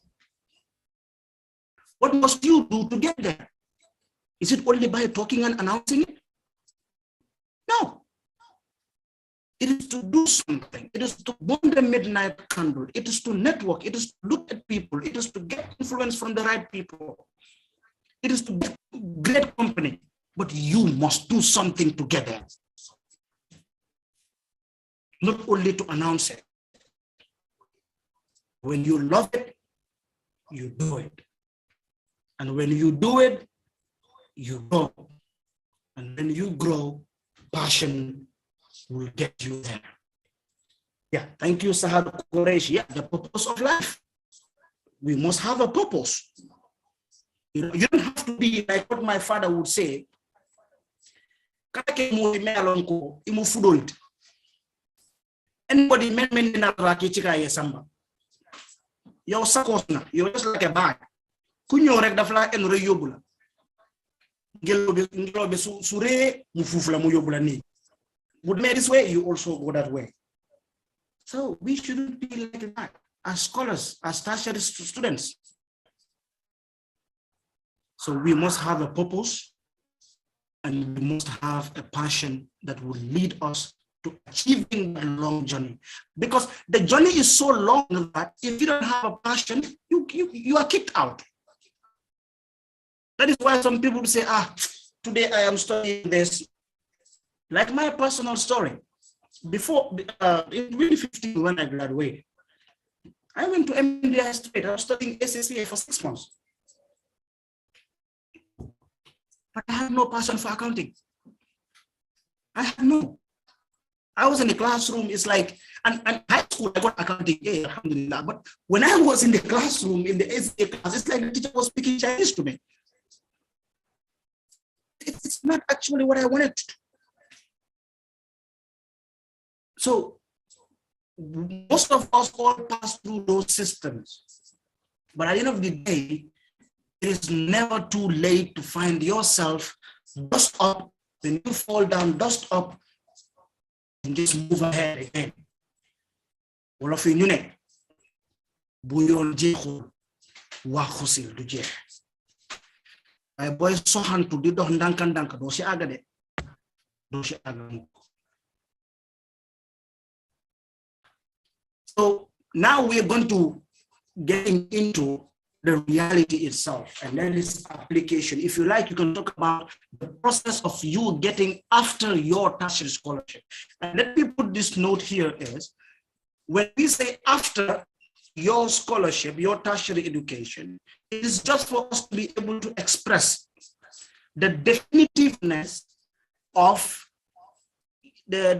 What must you do to get there? Is it only by talking and announcing it? No. It is to do something. It is to burn the midnight candle. It is to network. It is to look at people. It is to get influence from the right people. It is to get great company. But you must do something together. Not only to announce it. When you love it, you do it. And when you do it, you grow. And when you grow, passion will get you there. Yeah, thank you, Sahar Qureshi. Yeah, the purpose of life. We must have a purpose. You don't have to be like what my father would say. Anybody men na raki chika ye samba. Yo sakosna, you're just like a bag. Kunyo rek dafla en re yobula. Ngelo be sure mufufla mu yobula ni. Would make this way, you also go that way. So we shouldn't be like that as scholars, as tertiary students. So we must have a purpose and we must have a passion that will lead us to achieving the long journey. Because the journey is so long that if you don't have a passion, you are kicked out. That is why some people say, today I am studying this. Like my personal story, before in 2015 when I graduated, I went to MDI Straight. I was studying SSA for 6 months. But I had no passion for accounting. I had no. I was in the classroom, it's like, and high school, I got accounting, yeah, alhamdulillah. But when I was in the classroom, in the SSA class, it's like the teacher was speaking Chinese to me. It's not actually what I wanted to do. So most of us all pass through those systems. But at the end of the day, it is never too late to find yourself, dust up, then you fall down, dust up, and just move ahead again. All of you know, buyon jeho wa khusil du je. My boys so hand to do dankan do si agade. Do si agade. So now we're going to get into the reality itself and then this application. If you like, you can talk about the process of you getting after your tertiary scholarship. And let me put this note here is, when we say after your scholarship, your tertiary education, it is just for us to be able to express the definitiveness of the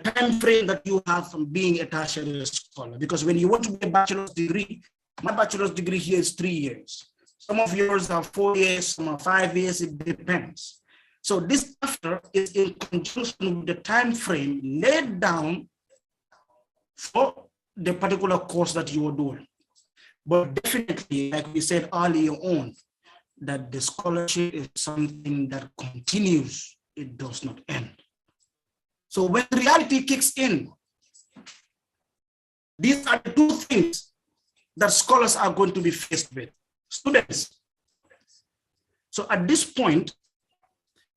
time frame that you have from being a tertiary scholar. Because when you want to get a bachelor's degree, my bachelor's degree here is 3 years. Some of yours are 4 years, some are 5 years, it depends. So this after is in conjunction with the time frame laid down for the particular course that you are doing. But definitely, like we said earlier on, that the scholarship is something that continues, it does not end. So when reality kicks in, these are the two things that scholars are going to be faced with. Students. So at this point,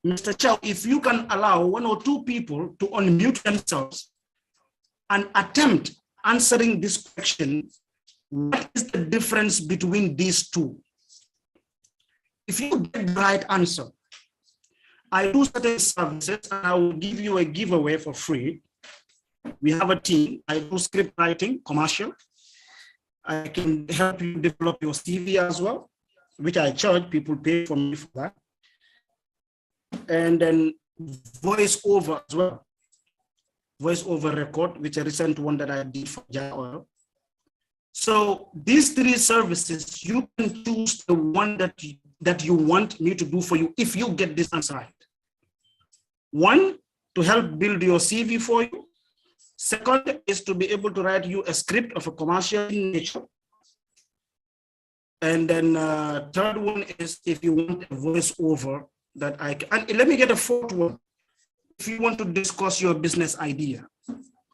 Mr. Chow, if you can allow one or two people to unmute themselves and attempt answering this question, what is the difference between these two? If you get the right answer, I do certain services and I will give you a giveaway for free. We have a team. I do script writing, commercial. I can help you develop your CV as well, which I charge. People pay for me for that. And then voice over as well. Voice over record, which a recent one that I did for Jaya Oil. So these three services, you can choose the one that you want me to do for you if you get this answer right. One, to help build your CV for you. Second is to be able to write you a script of a commercial nature. And then third one is if you want a voiceover that I can, and let me get a fourth one. If you want to discuss your business idea,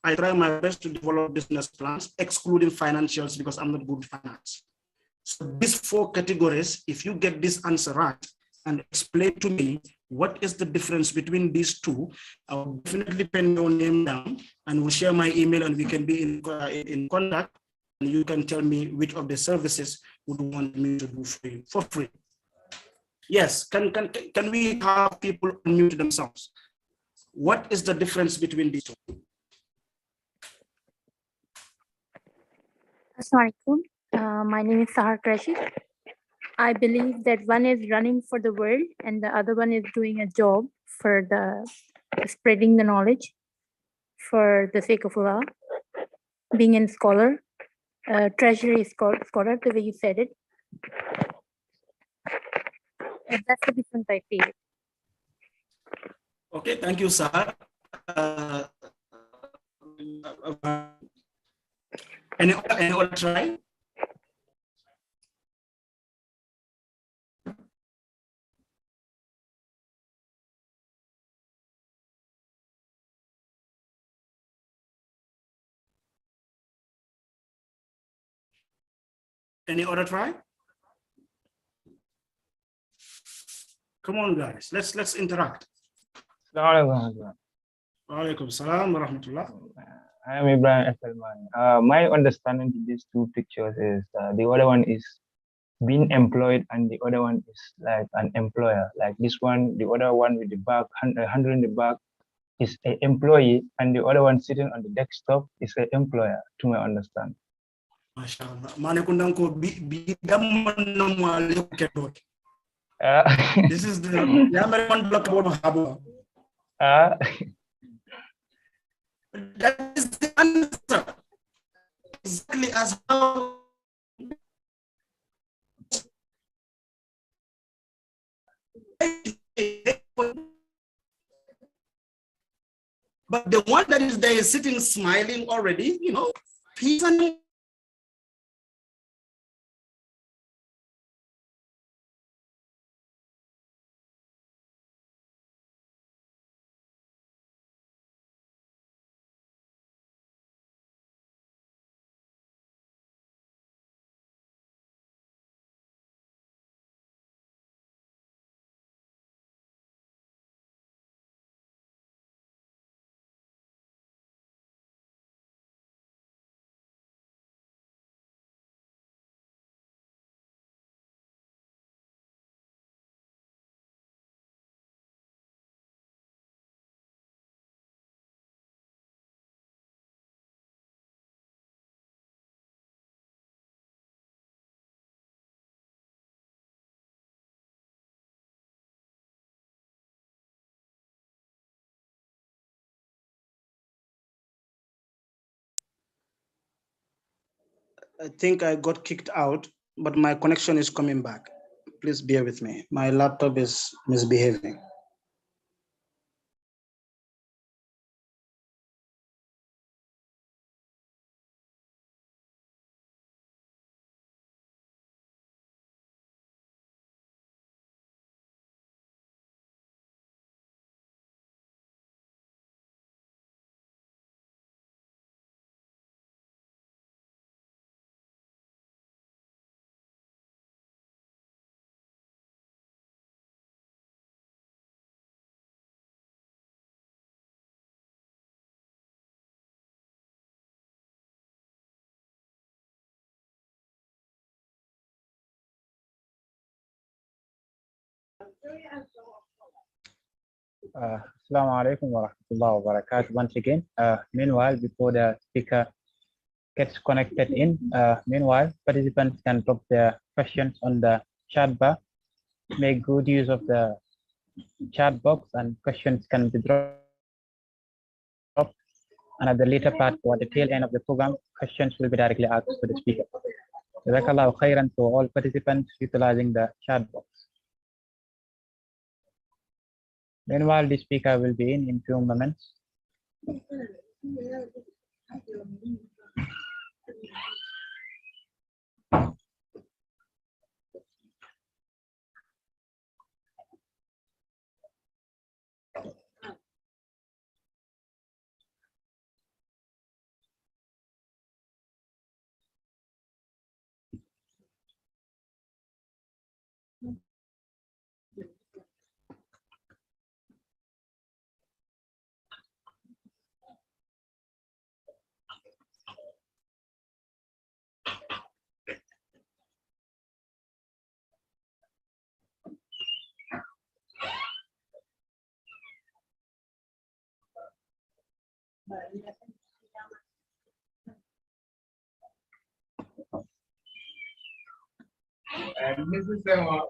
I try my best to develop business plans, excluding financials because I'm not good with finance. So these four categories, if you get this answer right and explain to me what is the difference between these two, I'll definitely pen your name down and we'll share my email and we can be in contact and you can tell me which of the services would want me to do for you for free. Yes, can we have people unmute themselves? What is the difference between these two? Assalamualaikum. My name is Sahar Krashid. I believe that one is running for the world and the other one is doing a job for the spreading the knowledge for the sake of Allah, being a scholar, treasury scholar, the way you said it. And that's the difference I feel. Okay, thank you, Sahar. Any other try? Any other try? Come on, guys. Let's interact. Walaikum salam wa rahmatullah. I am Ibrahim Esselman. My understanding of these two pictures is the other one is being employed and the other one is like an employer. Like this one, the other one with the back, handle in the back is an employee and the other one sitting on the desktop is an employer, to my understanding. MashaAllah. This is the American block about that is the answer. Exactly as how but the one that is there is sitting smiling already, you know, peace and I think I got kicked out, but my connection is coming back. Please bear with me. My laptop is misbehaving. Assalamu alaikum wa rahmatullahi wa barakatuh. Once again, meanwhile, before the speaker gets connected in, meanwhile, participants can drop their questions on the chat bar. Make good use of the chat box, and questions can be dropped. And at the later part, or the tail end of the program, questions will be directly asked to the speaker. Jazakallahu khairan to all participants utilizing the chat box. Meanwhile, the speaker will be in few moments. And Mrs. Emma,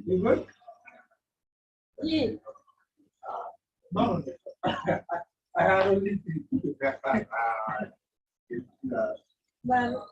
you good? Yeah. No, I had only three. Well,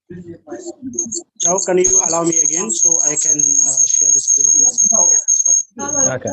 Now, can you allow me again so I can share the screen? Okay.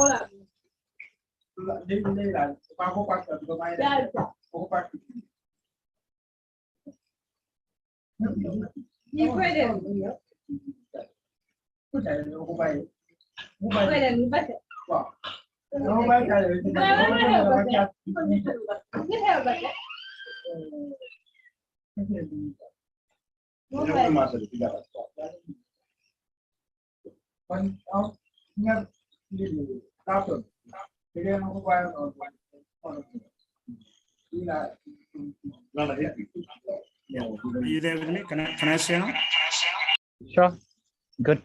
Are you there with me? Can I share now? Sure. Good.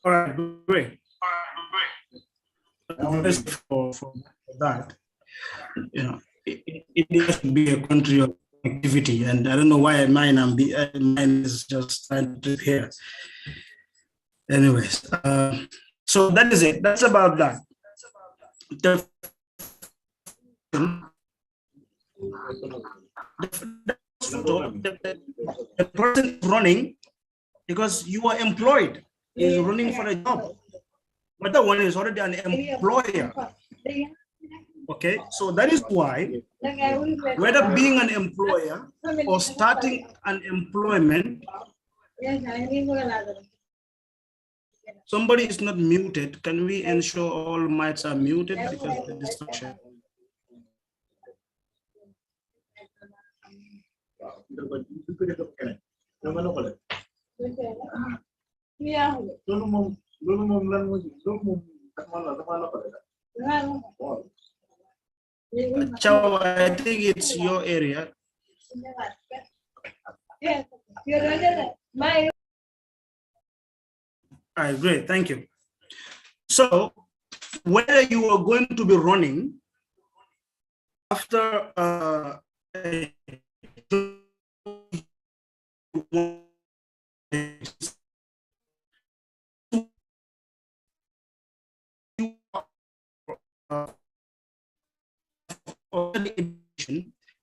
All right, great. For that, you know, India should be a country of activity, and I don't know why mine is just trying to here. Anyways, so that is it. That's about that. The person running because you are employed is running for a job. But the one is already an employer. Okay, so that is why whether being an employer or starting an employment, somebody is not muted. Can we ensure all mics are muted because of the distraction? Chow, I think it's your area. All right, great, thank you. So, whether you are going to be running after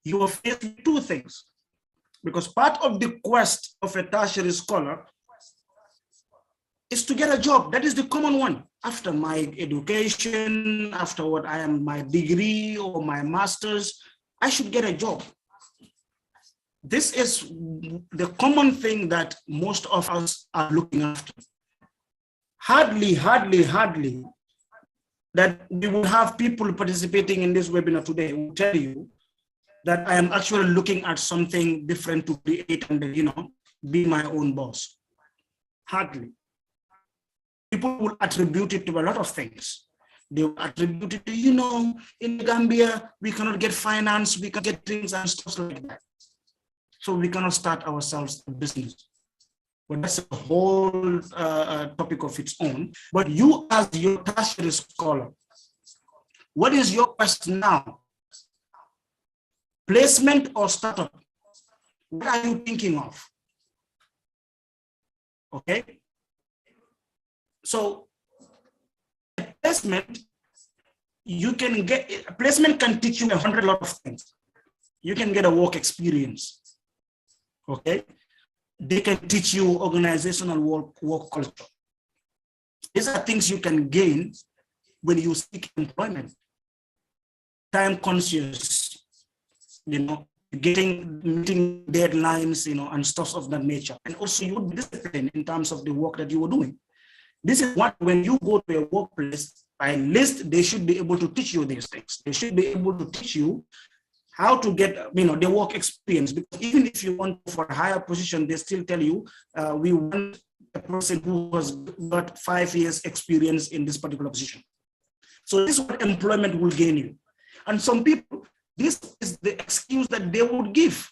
you are faced with two things, because part of the quest of a tertiary scholar is to get a job. That is the common one. After my education, after what I am, my degree or my master's, I should get a job. This is the common thing that most of us are looking after. Hardly that we will have people participating in this webinar today who tell you that I am actually looking at something different to create and, be my own boss. Hardly. People will attribute it to a lot of things. They will attribute it to, in Gambia, we cannot get finance, we can get things and stuff like that. So we cannot start ourselves a business. But that's a whole topic of its own. But you as your tertiary scholar, what is your question now? Placement or startup? What are you thinking of? Okay. So placement, placement can teach you 100 lot of things. You can get a work experience. Okay. They can teach you organizational work culture. These are things you can gain when you seek employment. Time conscious, meeting deadlines, and stuff of that nature. And also you would be disciplined in terms of the work that you were doing. This is what, when you go to a workplace, by list, they should be able to teach you these things. They should be able to teach you how to get, the work experience. Because even if you want for a higher position, they still tell you, we want a person who has got 5 years experience in this particular position. So this is what employment will gain you. And some people, this is the excuse that they would give,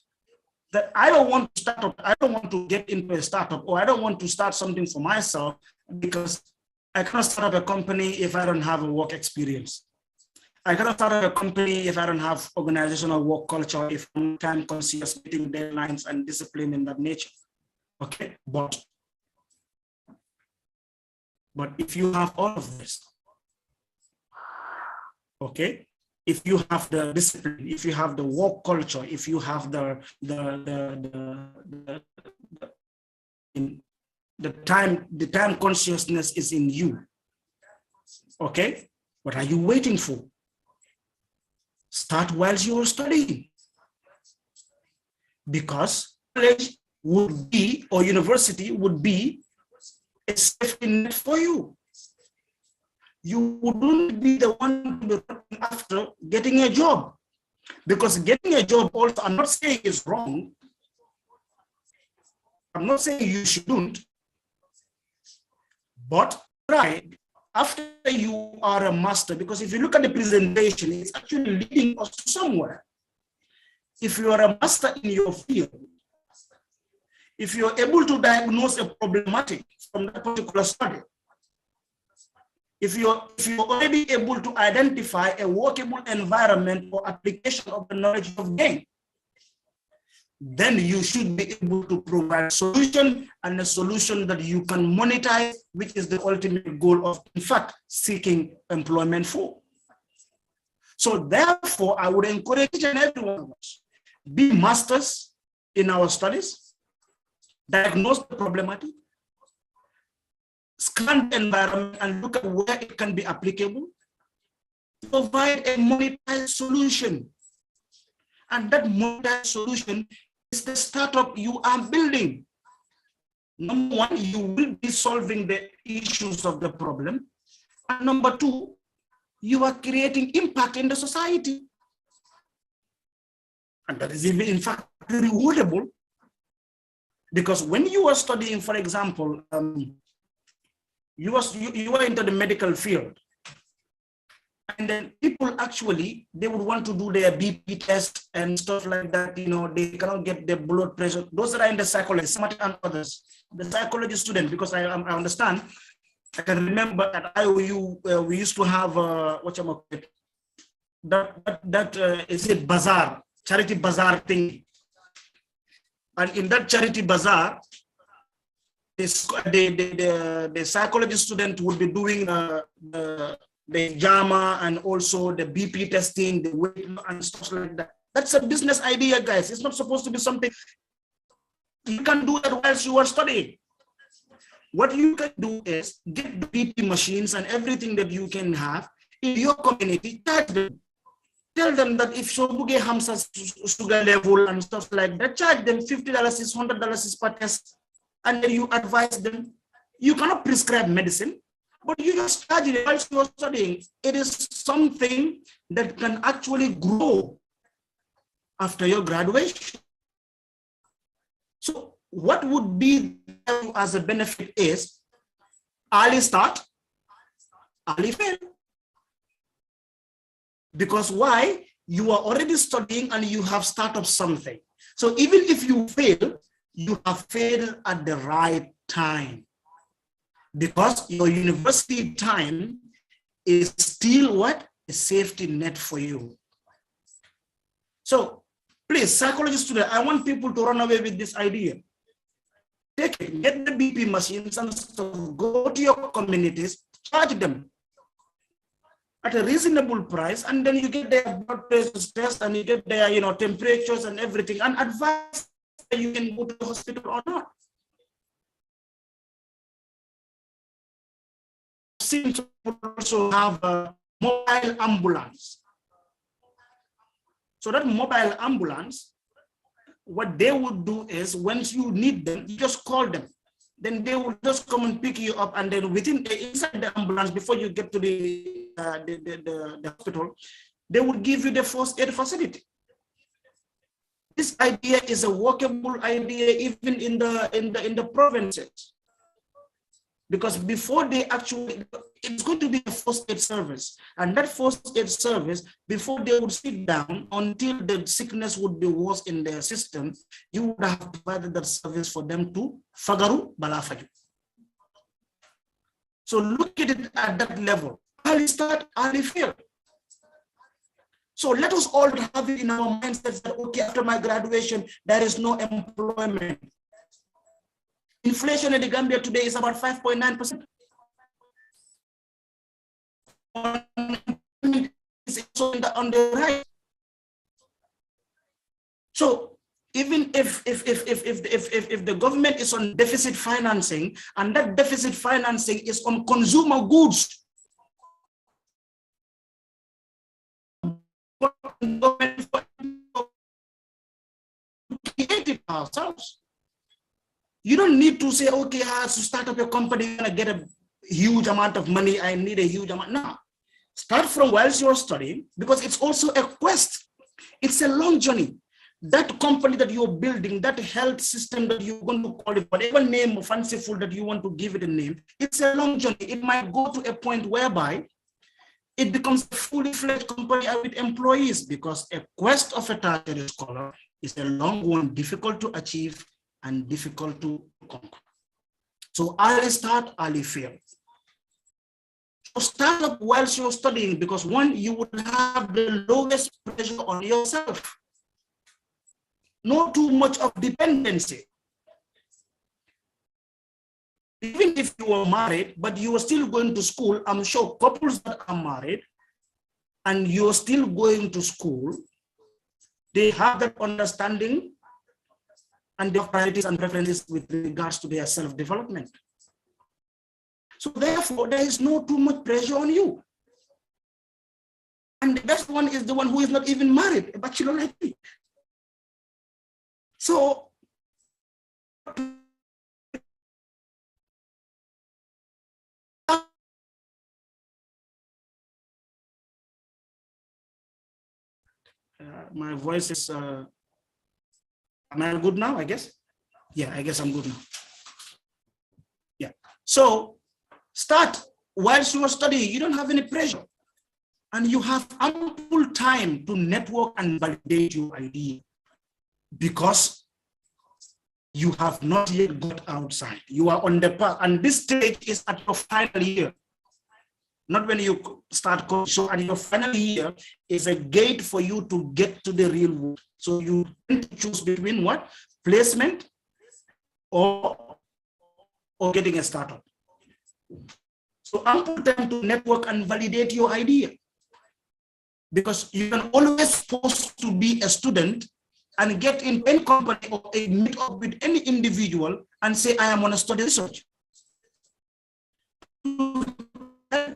that I don't want to start up, I don't want to get into a startup, or I don't want to start something for myself because I cannot start up a company if I don't have a work experience. I cannot start up a company if I don't have organizational work culture, if I'm time conscious, meeting deadlines and discipline in that nature. Okay, but if you have all of this, okay, if you have the discipline, if you have the work culture, if you have the time consciousness is in you. Okay, what are you waiting for? Start whilst you're studying, because college would be, or university would be, a safety net for you. You wouldn't be the one to be looking after getting a job, because getting a job also, I'm not saying it's wrong. I'm not saying you shouldn't, but try after you are a master, because if you look at the presentation, it's actually leading us to somewhere. If you are a master in your field, if you're able to diagnose a problematic from that particular study, if you're already able to identify a workable environment for application of the knowledge of gain, then you should be able to provide a solution, and a solution that you can monetize, which is the ultimate goal of, in fact, seeking employment for. So therefore, I would encourage each and every one of us, be masters in our studies, diagnose the problematic, scan the environment and look at where it can be applicable, provide a monetized solution. And that monetized solution is the startup you are building. Number one, you will be solving the issues of the problem. And number two, you are creating impact in the society. And that is even, in fact, rewardable. Because when you are studying, for example, you are into the medical field, And then people actually, they would want to do their BP test and stuff like that. You know, they cannot get their blood pressure. Those that are in the psychology, and others, the psychology student, because I understand, I can remember at IOU, we used to have, is it bazaar, charity bazaar thing. And in that charity bazaar, the psychology student would be doing the JAMA and also the BP testing, the weight and stuff like that. That's a business idea, guys. It's not supposed to be something you can do that whilst you are studying. What you can do is get the BP machines and everything that you can have in your community, charge them. Tell them that if you have Hamsa's sugar level and stuff like that, charge them $50 is $100 is per test. And then you advise them. You cannot prescribe medicine, but you just charge it while you're studying. It is something that can actually grow after your graduation. So what would be as a benefit is early start, early fail. Because why? You are already studying and you have started something. So even if you fail, you have failed at the right time. Because your university time is still what? A safety net for you. So please, psychology student, I want people to run away with this idea. Take it, get the BP machines and stuff, go to your communities, charge them at a reasonable price, and then you get their blood pressure test and you get their temperatures and everything, and advise that you can go to the hospital or not. Seems to also have a mobile ambulance. So that mobile ambulance, what they would do is once you need them, you just call them. Then they will just come and pick you up, and then inside the ambulance, before you get to the hospital, they will give you the first aid facility. This idea is a workable idea even in the provinces. Because before they actually, it's going to be a first aid service. And that first aid service, before they would sit down until the sickness would be worse in their system, you would have provided that service for them to fagaru balafaju. So look at it at that level. Early start, early fail. So let us all have it in our mindsets that, okay, after my graduation, there is no employment. Inflation in the Gambia today is about 5.9%. It's on the right. So even if the government is on deficit financing, and that deficit financing is on consumer goods, create it ourselves. You don't need to say, okay, I have to start up a company and I get a huge amount of money. I need a huge amount. No, start from whilst you're studying, because it's also a quest. It's a long journey. That company that you're building, that health system that you're going to call it, whatever name or fanciful that you want to give it a name, it's a long journey. It might go to a point whereby it becomes a fully fledged company with employees, because a quest of a tertiary scholar is a long one, difficult to achieve and difficult to conquer. So early start, early fail. So start up whilst you're studying, because one, you would have the lowest pressure on yourself. Not too much of dependency. Even if you are married, but you are still going to school, I'm sure couples that are married and you're still going to school, they have that understanding and their priorities and preferences with regards to their self-development. So therefore, there is no too much pressure on you. And the best one is the one who is not even married, a bachelor like me. So my voice is, am I good now, I guess? Yeah, I guess I'm good now. Yeah, so start whilst you are studying. You don't have any pressure. And you have ample time to network and validate your idea because you have not yet got outside. You are on the path, and this stage is at your final year, not when you start coaching. So at your final year is a gate for you to get to the real world. So you tend to choose between what? Placement or getting a startup. So ample time to network and validate your idea, because you can always supposed to be a student and get in any company or meet up with any individual and say, I am on a study research.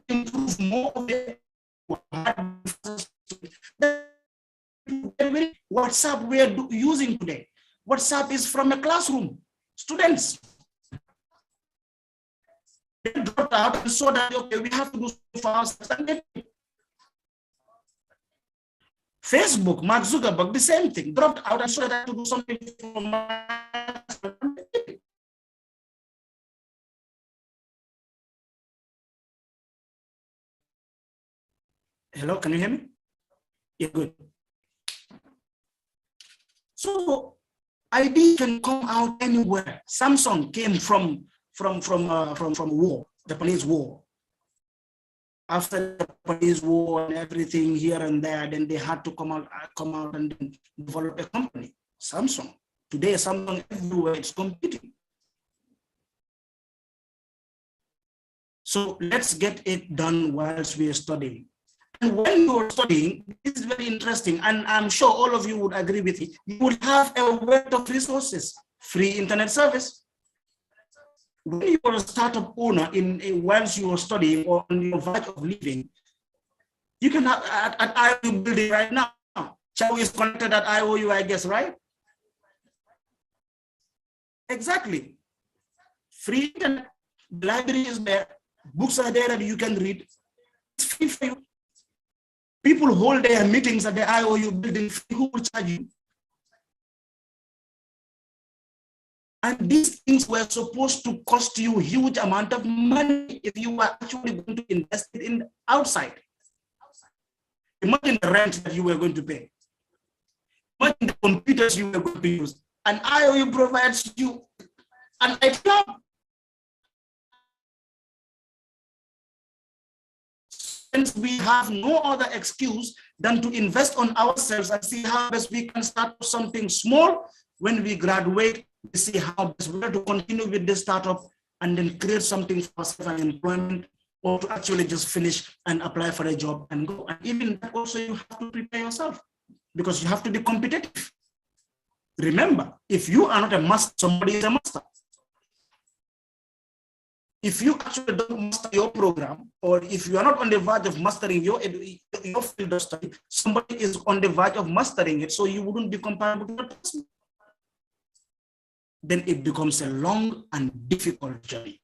Improve more of the WhatsApp we are using today. WhatsApp is from a classroom. Students, they dropped out and saw that, okay, we have to do fast. Facebook, Mark Zuckerberg, the same thing, dropped out and saw that to do something for Hello, can you hear me? Yeah, good. So idea can come out anywhere. Samsung came from war, the Japanese war. After the Japanese war and everything here and there, then they had to come out and then develop a company, Samsung. Today, Samsung everywhere is competing. So let's get it done whilst we are studying. And when you are studying, this is very interesting, and I'm sure all of you would agree with it. You will have a wealth of resources, free internet service. When you are a startup owner whilst you are studying or on your verge of leaving, you can have at IOU building right now. Chow is connected at IOU, I guess, right? Exactly. Free internet, the library is there, books are there that you can read. It's free for you. People hold their meetings at the IOU building, who will charge you? And these things were supposed to cost you a huge amount of money if you were actually going to invest it in outside. Imagine the rent that you were going to pay. Imagine the computers you were going to use. And IOU provides you an IT lab. Since we have no other excuse than to invest on ourselves and see how best we can start something small. When we graduate, we see how best we are to continue with this startup and then create something for ourselves and employment, or to actually just finish and apply for a job and go. And even that also you have to prepare yourself, because you have to be competitive. Remember, if you are not a master, somebody is a master. If you actually don't master your program, or if you are not on the verge of mastering your field of study, somebody is on the verge of mastering it, so you wouldn't be comparable to that person. Then it becomes a long and difficult journey.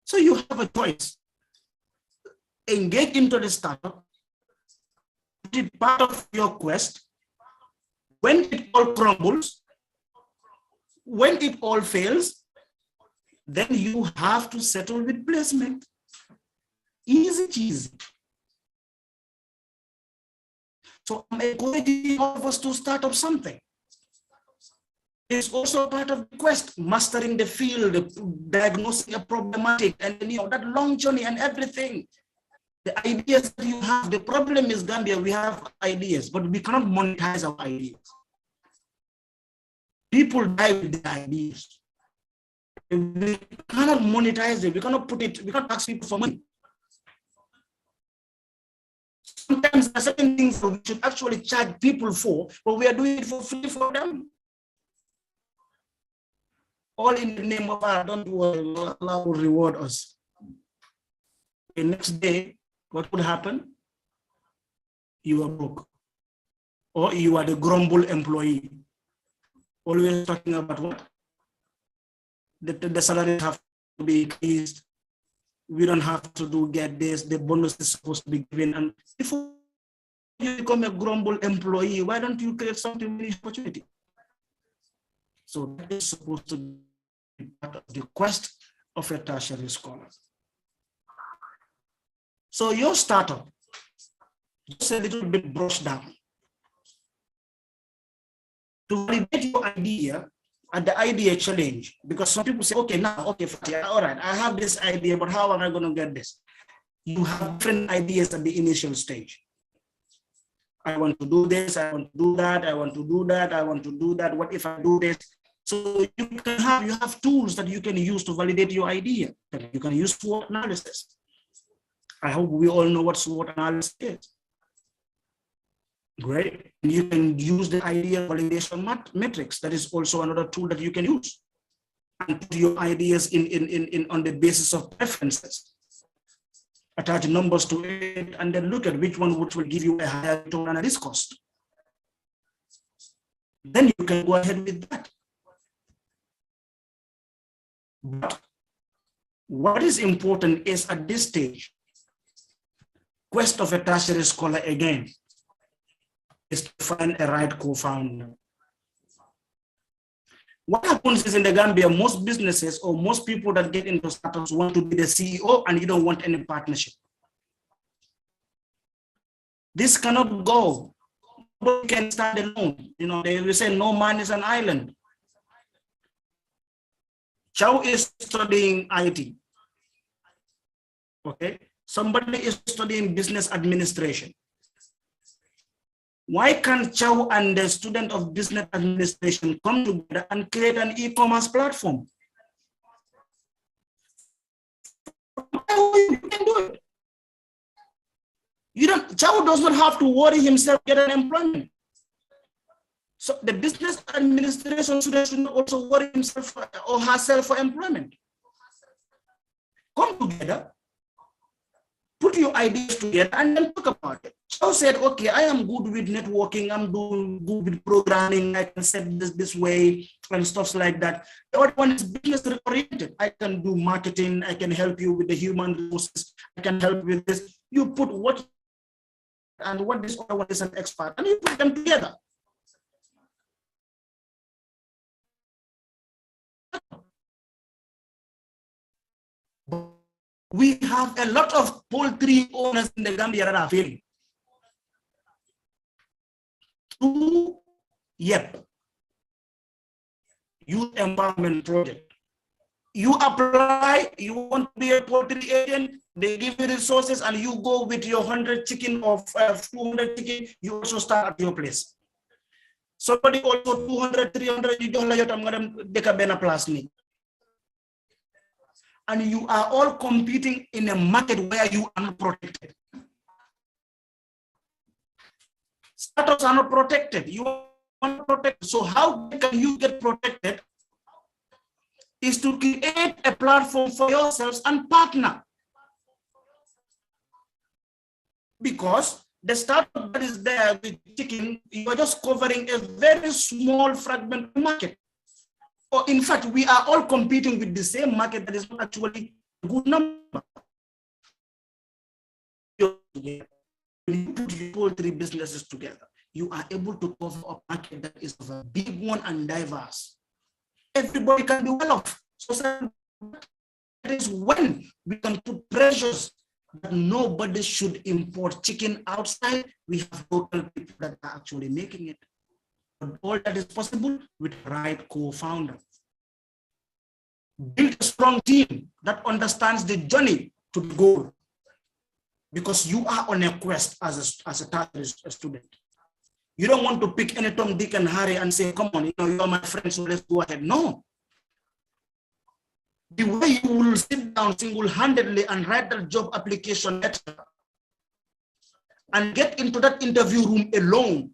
So you have a choice. Engage into the startup, put it part of your quest. When it all crumbles, when it all fails, then you have to settle with placement. Easy cheesy. So I'm encouraging all of us to start up something. It's also part of the quest, mastering the field, diagnosing a problematic, and that long journey and everything. The ideas that you have, the problem is Gambia, we have ideas, but we cannot monetize our ideas. People die with the ideas. We cannot monetize it. We cannot put it, we can't ask people for money. Sometimes there are certain things that we should actually charge people for, but we are doing it for free for them. All in the name of don't worry, Allah will reward us. The next day, what would happen? You are broke. Or you are the grumble employee. Always talking about what? The salaries have to be increased. We don't have to get this. The bonus is supposed to be given. And before you become a grumble employee, why don't you create something with opportunity? So that is supposed to be part of the quest of a tertiary scholar. So your startup, just a little bit brushed down. To validate your idea at the idea challenge, because some people say, okay, now, okay, Fatih, all right, I have this idea, but how am I going to get this? You have different ideas at the initial stage. I want to do this, I want to do that, I want to do that, I want to do that. What if I do this? So you have tools that you can use to validate your idea. You can use SWOT analysis. I hope we all know what SWOT analysis is. Great. You can use the idea validation metrics. That is also another tool that you can use. And put your ideas on the basis of preferences. Attach numbers to it and then look at which one which will give you a higher return on this cost. Then you can go ahead with that. But what is important is at this stage, quest of a tertiary scholar again is to find a right co-founder. What happens is in the Gambia, most businesses or most people that get into startups want to be the CEO and you don't want any partnership. This cannot go. Nobody can stand alone. You know, they will say no man is an island. Chow is studying IT. Okay. Somebody is studying business administration. Why can't Chow and the student of business administration come together and create an e-commerce platform? You can do it. Chow does not have to worry himself get an employment. So the business administration student should not also worry himself or herself for employment. Come together, put your ideas together and then talk about it. Chow said, okay, I am good with networking, I'm doing good with programming, I can set this way and stuff like that. The other one is business oriented. I can do marketing, I can help you with the human resources, I can help with this. You put what and what this other one is an expert, and you put them together. We have a lot of poultry owners in the Gambia that are failing. Through YEP, Youth Empowerment Project. You apply, you want to be a poultry agent, they give you resources and you go with your 100 chicken or 200 chicken, you also start at your place. Somebody also 200, 300, you don't like it, and you are all competing in a market where you are not protected. Startups are not protected. You are not protected. So how can you get protected? Is to create a platform for yourselves and partner. Because the startup that is there with chicken, you are just covering a very small fragment market. Or in fact, we are all competing with the same market that is not actually a good number. When you put your poultry businesses together, you are able to cover a market that is a big one and diverse. Everybody can be well off. So that is when we can put pressures that nobody should import chicken outside. We have local people that are actually making it. But all that is possible with the right co-founder. Build a strong team that understands the journey to the goal. Because you are on a quest as a tertiary student. You don't want to pick any Tom, Dick, and Harry and say, come on, you know, you're my friend, so let's go ahead. No. The way you will sit down single-handedly and write that job application letter and get into that interview room alone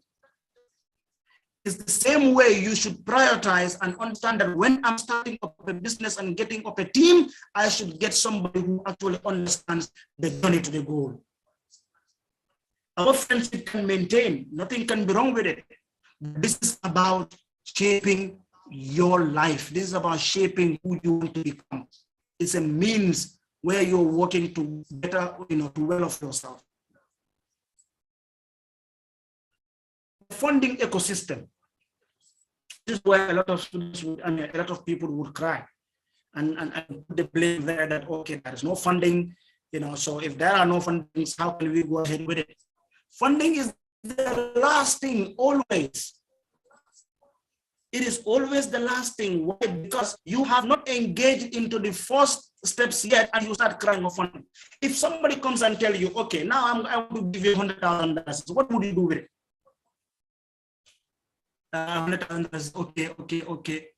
is the same way you should prioritize and understand that when I'm starting up a business and getting up a team, I should get somebody who actually understands the journey to the goal. Our friendship can maintain, nothing can be wrong with it. This is about shaping your life. This is about shaping who you want to become. It's a means where you're working to better, to well of yourself. Funding ecosystem. This is where a lot of students would, a lot of people would cry and put the blame there that, okay, there is no funding, So if there are no fundings, how can we go ahead with it? Funding is the last thing always. It is always the last thing. Why? Because you have not engaged into the first steps yet and you start crying for funding. If somebody comes and tell you, okay, now I want to give you $100,000, what would you do with it? $100,000, okay.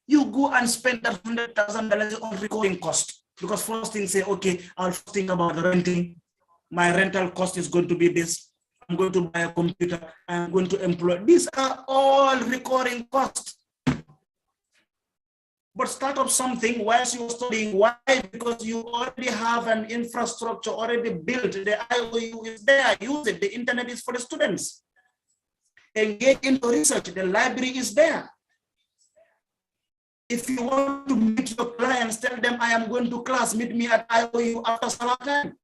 You go and spend that $100,000 on recurring cost. Because first thing say, okay, I'll think about renting. My rental cost is going to be this. I'm going to buy a computer. I'm going to employ. These are all recurring costs. But start up something whilst you're studying. Why? Because you already have an infrastructure already built. The IOU is there. Use it. The internet is for the students. Engage into research. The library is there. If you want to meet your clients, tell them I am going to class. Meet me at IOU after Salah time.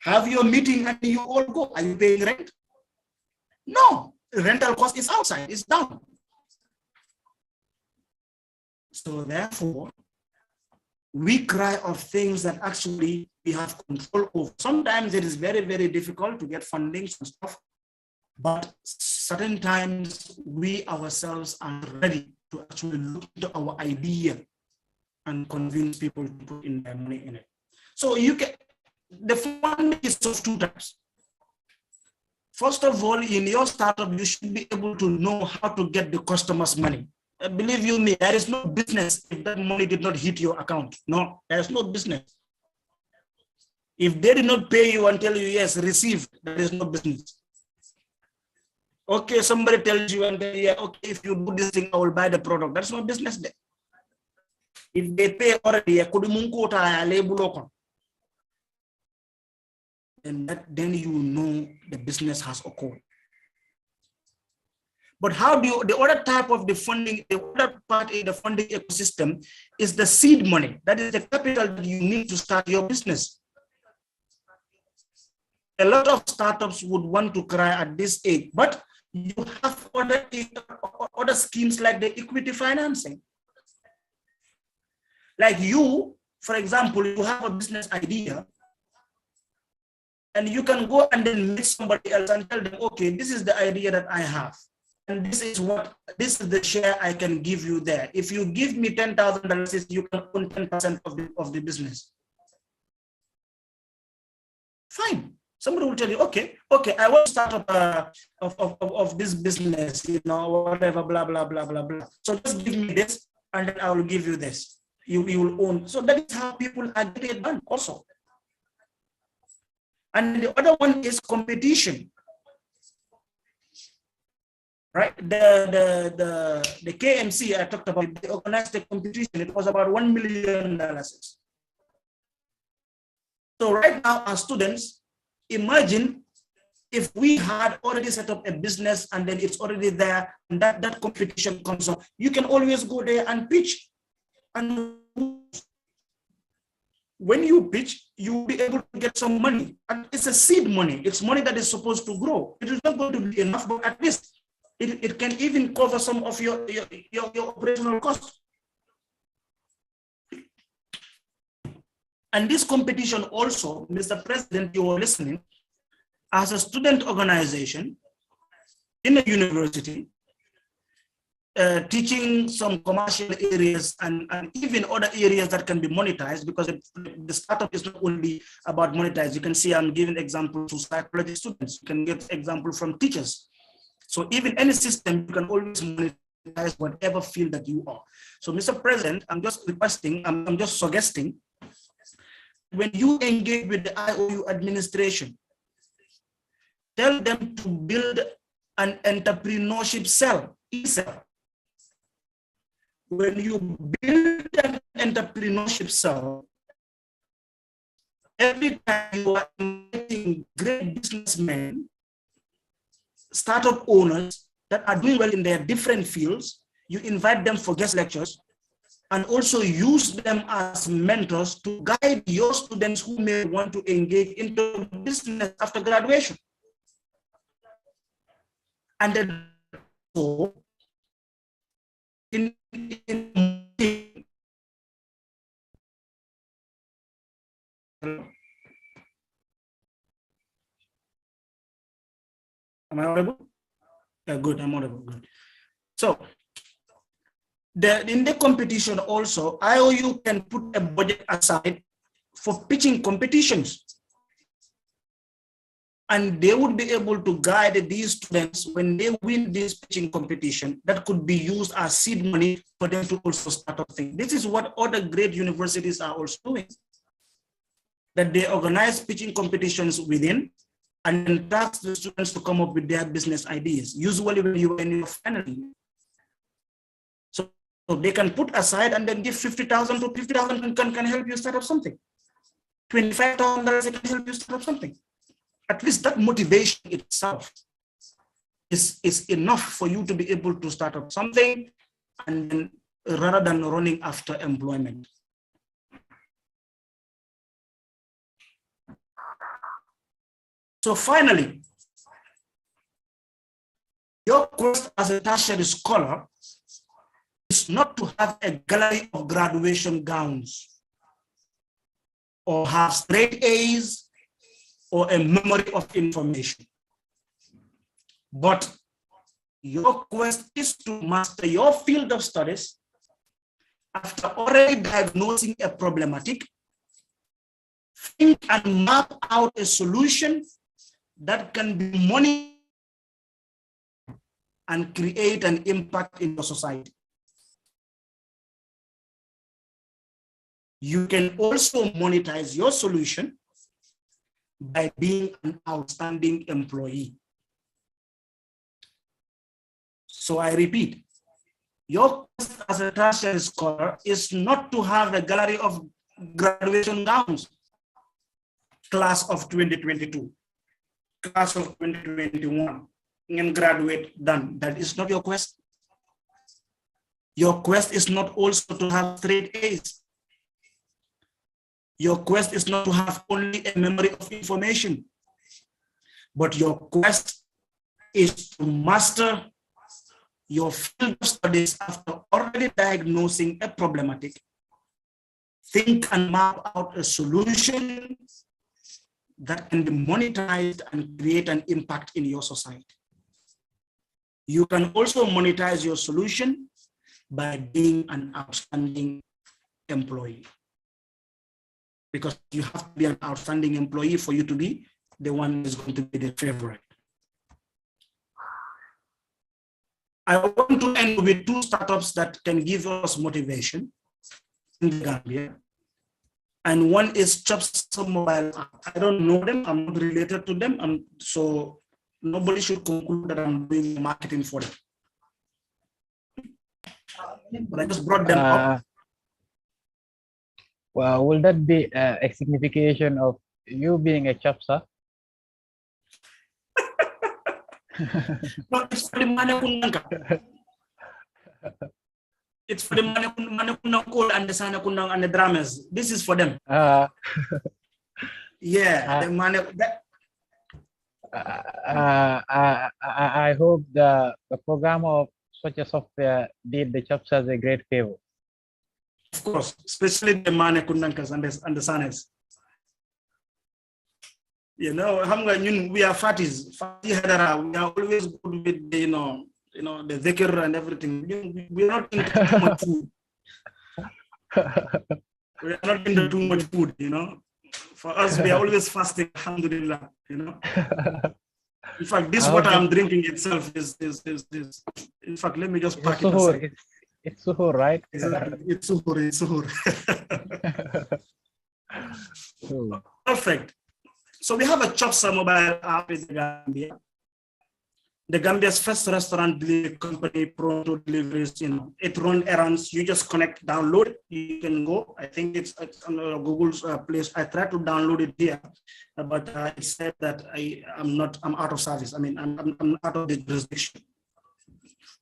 Have your meeting and you all go. Are you paying rent? No. Rental cost is outside. It's down. So therefore, we cry of things that actually we have control over. Sometimes it is very, very difficult to get funding and stuff, but certain times we ourselves are ready to actually look into our idea and convince people to put in their money in it. So you can, the funding is of two types. First of all, in your startup, you should be able to know how to get the customer's money. Believe you me, there is no business if that money did not hit your account. No, there is no business. If they did not pay you and tell you, yes, received, there is no business. Okay, somebody tells you and then, yeah, okay, if you do this thing, I will buy the product. That's no business there. If they pay already, then you know the business has occurred. But how do you, the other type of the funding, the other part in the funding ecosystem is the seed money. That is the capital that you need to start your business. A lot of startups would want to cry at this age, but you have other schemes like the equity financing. Like you, for example, you have a business idea, and you can go and then meet somebody else and tell them, okay, this is the idea that I have. And this is the share I can give you there. If you give me $10,000, you can own 10% of the business. Fine. Somebody will tell you, okay, I want to start up of this business, whatever, blah, blah, blah, blah, blah. So just give me this, and then I will give you this. You will own. So that is how people are getting it done also. And the other one is competition. Right, the KMC I talked about, they organized the competition. It was about $1 million. So right now, as students, imagine if we had already set up a business and then it's already there, and that competition comes up, you can always go there and pitch. And when you pitch, you'll be able to get some money. And it's a seed money. It's money that is supposed to grow. It is not going to be enough, but at least it can even cover some of your operational costs. And this competition also, Mr. President, you are listening, as a student organization in a university, teaching some commercial areas and even other areas that can be monetized, because the startup is not only about monetize. You can see I'm giving example to psychology students. You can get example from teachers. So even any system, you can always monetize whatever field that you are. So Mr. President, I'm just requesting, I'm just suggesting, when you engage with the IOU administration, tell them to build an entrepreneurship cell, e-cell. When you build an entrepreneurship cell, every time you are meeting great businessmen, startup owners that are doing well in their different fields, you invite them for guest lectures and also use them as mentors to guide your students who may want to engage into business after graduation. And then so in Am I audible? Good, I'm audible, good. So, in the competition also, IOU can put a budget aside for pitching competitions. And they would be able to guide these students when they win this pitching competition that could be used as seed money for them to also start up things. This is what other great universities are also doing. That they organize pitching competitions within and then task the students to come up with their business ideas, usually when you are in your final year. So they can put aside and then give 50,000 to 50,000 can help you start up something. $25,000 can help you start up something. At least that motivation itself is enough for you to be able to start up something, and then rather than running after employment. So finally, your quest as a tertiary scholar is not to have a gallery of graduation gowns or have straight A's or a memory of information. But your quest is to master your field of studies after already diagnosing a problematic, think and map out a solution that can be money and create an impact in the society. You can also monetize your solution by being an outstanding employee. So I repeat, your quest as a tertiary scholar is not to have a gallery of graduation gowns, class of 2022, class of 2021, and graduate done. That is not your quest. Your quest is not also to have straight A's. Your quest is not to have only a memory of information, but your quest is to master your field of studies after already diagnosing a problematic, think and map out a solution that can be monetized and create an impact in your society. You can also monetize your solution by being an outstanding employee, because you have to be an outstanding employee for you to be the one who's going to be the favorite. I want to end with two startups that can give us motivation in the Gambia. And one is Chops Mobile app. I don't know them, I'm not related to them, so nobody should conclude that I'm doing marketing for them. But I just brought them up. Well, will that be a signification of you being a chapsa? No, it's for the Manakunanga. It's for the Manakunanga and the Sanakunang and the dramas. This is for them. Yeah, the Mana. I hope the programmer of such a software did the chapsas a great favor. Of course, especially the Manakunankas and the Sanes. You know, we are fatis. We are always good with the, you know, the dhikr and everything. We are not into too much food. We are not into too much food, you know. For us, we are always fasting, alhamdulillah, you know. In fact, this water I'm drinking itself is in fact, let me just pack it aside. It's suhoor, right? It's suhoor. Perfect. So we have a Chopsa mobile app in the Gambia. The Gambia's first restaurant delivery company, prone to deliveries. You know, it runs errands. You just connect, download it. You can go. I think it's on Google's place. I tried to download it here, but it said that I'm out of service. I mean, I'm out of the jurisdiction,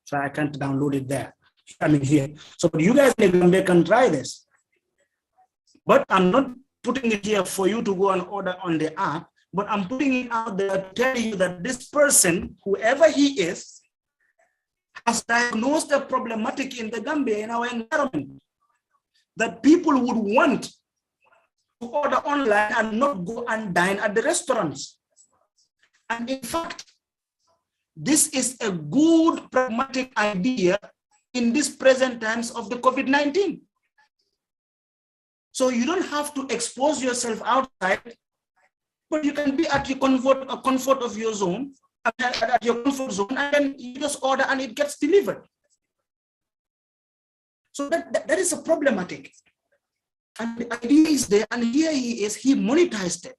so I can't download it there. I mean here. So you guys in the Gambia can try this, but I'm not putting it here for you to go and order on the app, but I'm putting it out there to tell you that this person, whoever he is, has diagnosed a problematic in the Gambia, in our environment, that people would want to order online and not go and dine at the restaurants. And in fact, this is a good pragmatic idea in these present times of the COVID-19. So you don't have to expose yourself outside, but you can be at your comfort of your zone, at your comfort zone, and then you just order and it gets delivered. So that is a problematic. And the idea is there, and here he monetized it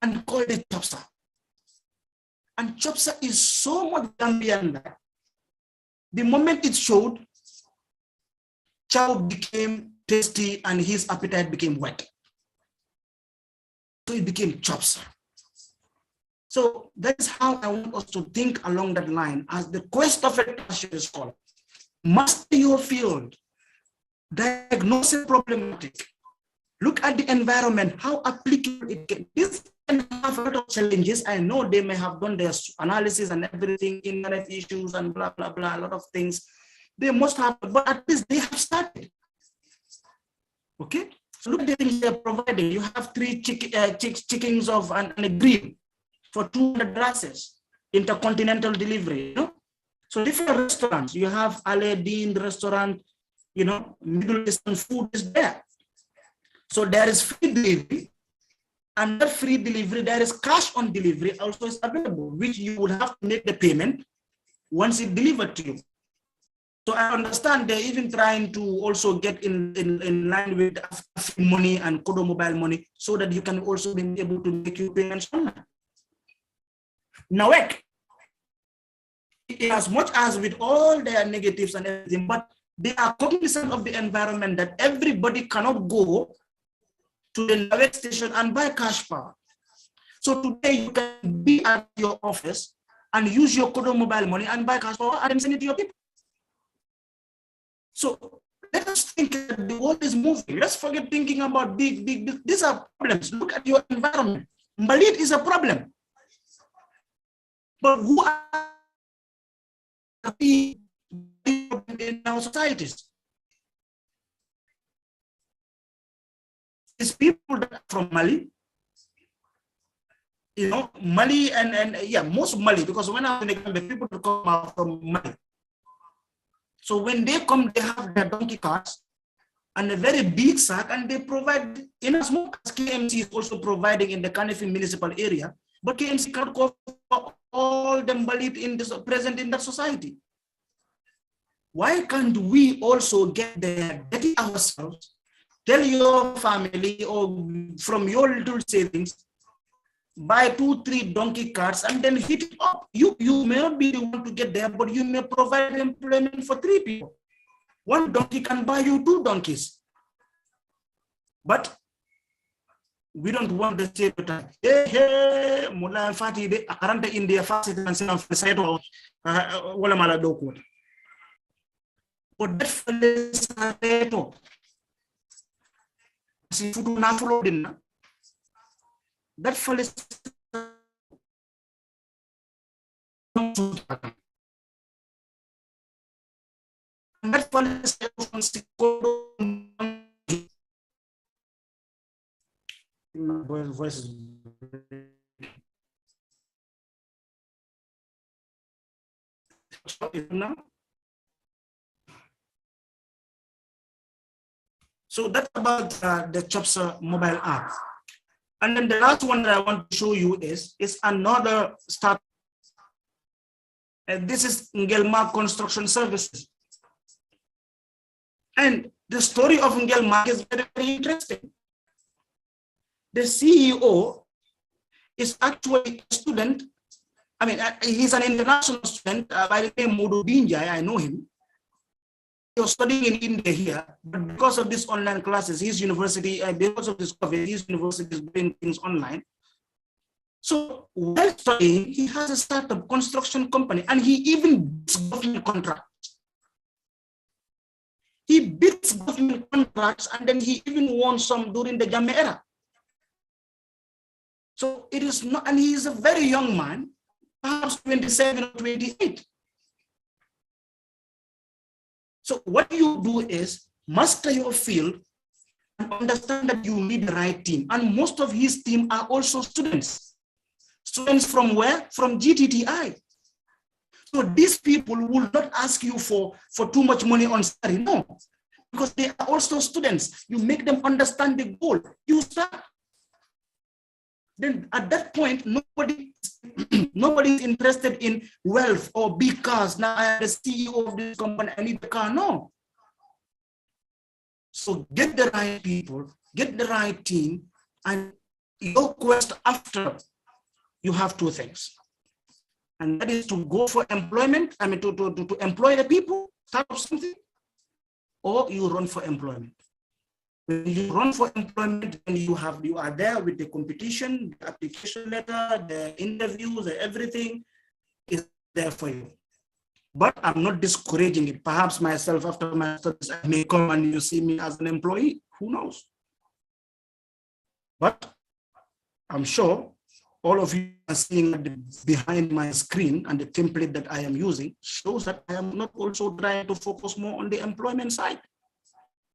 and called it Chopsa. And Chopsa is so much Gambian that the moment it showed, chow became tasty and his appetite became wet. So it became Chopsa. So that's how I want us to think along that line as the quest of a tertiary scholar. Master your field, diagnose a problematic, look at the environment, how applicable it can. This can have a lot of challenges. I know they may have done their analysis and everything, internet issues and blah, blah, blah, a lot of things. They must have, but at least they have started. Okay, so look at the things they're providing. You have 3 chickens of and a grill for 200 dresses, intercontinental delivery, you know? So different restaurants, you have Aladdin restaurant, you know, Middle Eastern food is there. So there is free delivery, and that free delivery, there is cash on delivery also is available, which you would have to make the payment once it delivered to you. So I understand they're even trying to also get in line with money and Kodo mobile money so that you can also be able to make your payments online. Now, as much as with all their negatives and everything, but they are cognizant of the environment that everybody cannot go to the Nawek station and buy cash power. So today you can be at your office and use your Kodo mobile money and buy cash power and send it to your people. So let us think that the world is moving. Let's forget thinking about big. These are problems. Look at your environment. Malit is a problem. But who are we in our societies? It's people that are from Mali, you know, Mali and yeah, most of Mali, because when I was in the Gambia, people come out from Mali. So when they come, they have their donkey carts and a very big sack, and they provide, in as much as KMC is also providing in the Kanifi municipal area, but KMC can't cover all the Malit in this, present in that society. Why can't we also get there, get it ourselves, tell your family or from your little savings, buy 2-3 donkey carts and then hit it up. You may not be the one to get there, but you may provide employment for 3 people. 1 donkey can buy you 2 donkeys. But we don't want the stereotype. Hey, Mula Fati de Akaranta India Facet and Sen of the side of Walamala Doku. But that fellow si futu nafulo dinna. That fellow that voice is now. So that's about the Chopsa mobile app. And then the last one that I want to show you is another start. And this is Ngelma Construction Services. And the story of Ngelma is very, very interesting. The CEO is actually a student. I mean, he's an international student by the name Modou. I know him. He was studying in India here, but because of this online classes, his university, because of this COVID, his university is doing things online. So while studying, he has a startup construction company, and he even bids government contracts. He bids government contracts, and then he even won some during the Gambia era. So it is not, and he is a very young man, perhaps 27 or 28. So what you do is master your field, and understand that you need the right team. And most of his team are also students. Students from where? From GTTI. So these people will not ask you for too much money on salary. No, because they are also students. You make them understand the goal. You start. Then at that point, nobody is interested in wealth or big cars. Now I am the CEO of this company, I need the car. No. So get the right people, get the right team, and your quest after, you have two things. And that is to go for employment, I mean to employ the people, start up something, or you run for employment. When you run for employment, then you are there with the competition, the application letter, the interviews, everything is there for you. But I'm not discouraging it. Perhaps myself, after my studies, I may come and you see me as an employee. Who knows? But I'm sure all of you are seeing behind my screen, and the template that I am using shows that I am not also trying to focus more on the employment side.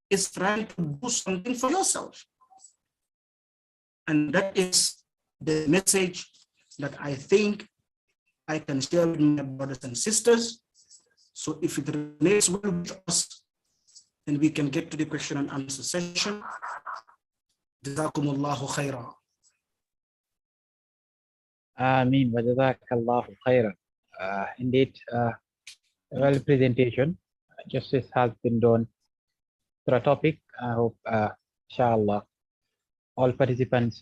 It's trying to do something for yourself. And that is the message that I think I can share with my brothers and sisters. So if it relates well with us, then we can get to the question and answer session. Jazakumullahu khaira. Ameen wa jazakallahu khairan. Indeed, well presentation. Justice has been done to the topic. I hope, inshallah, all participants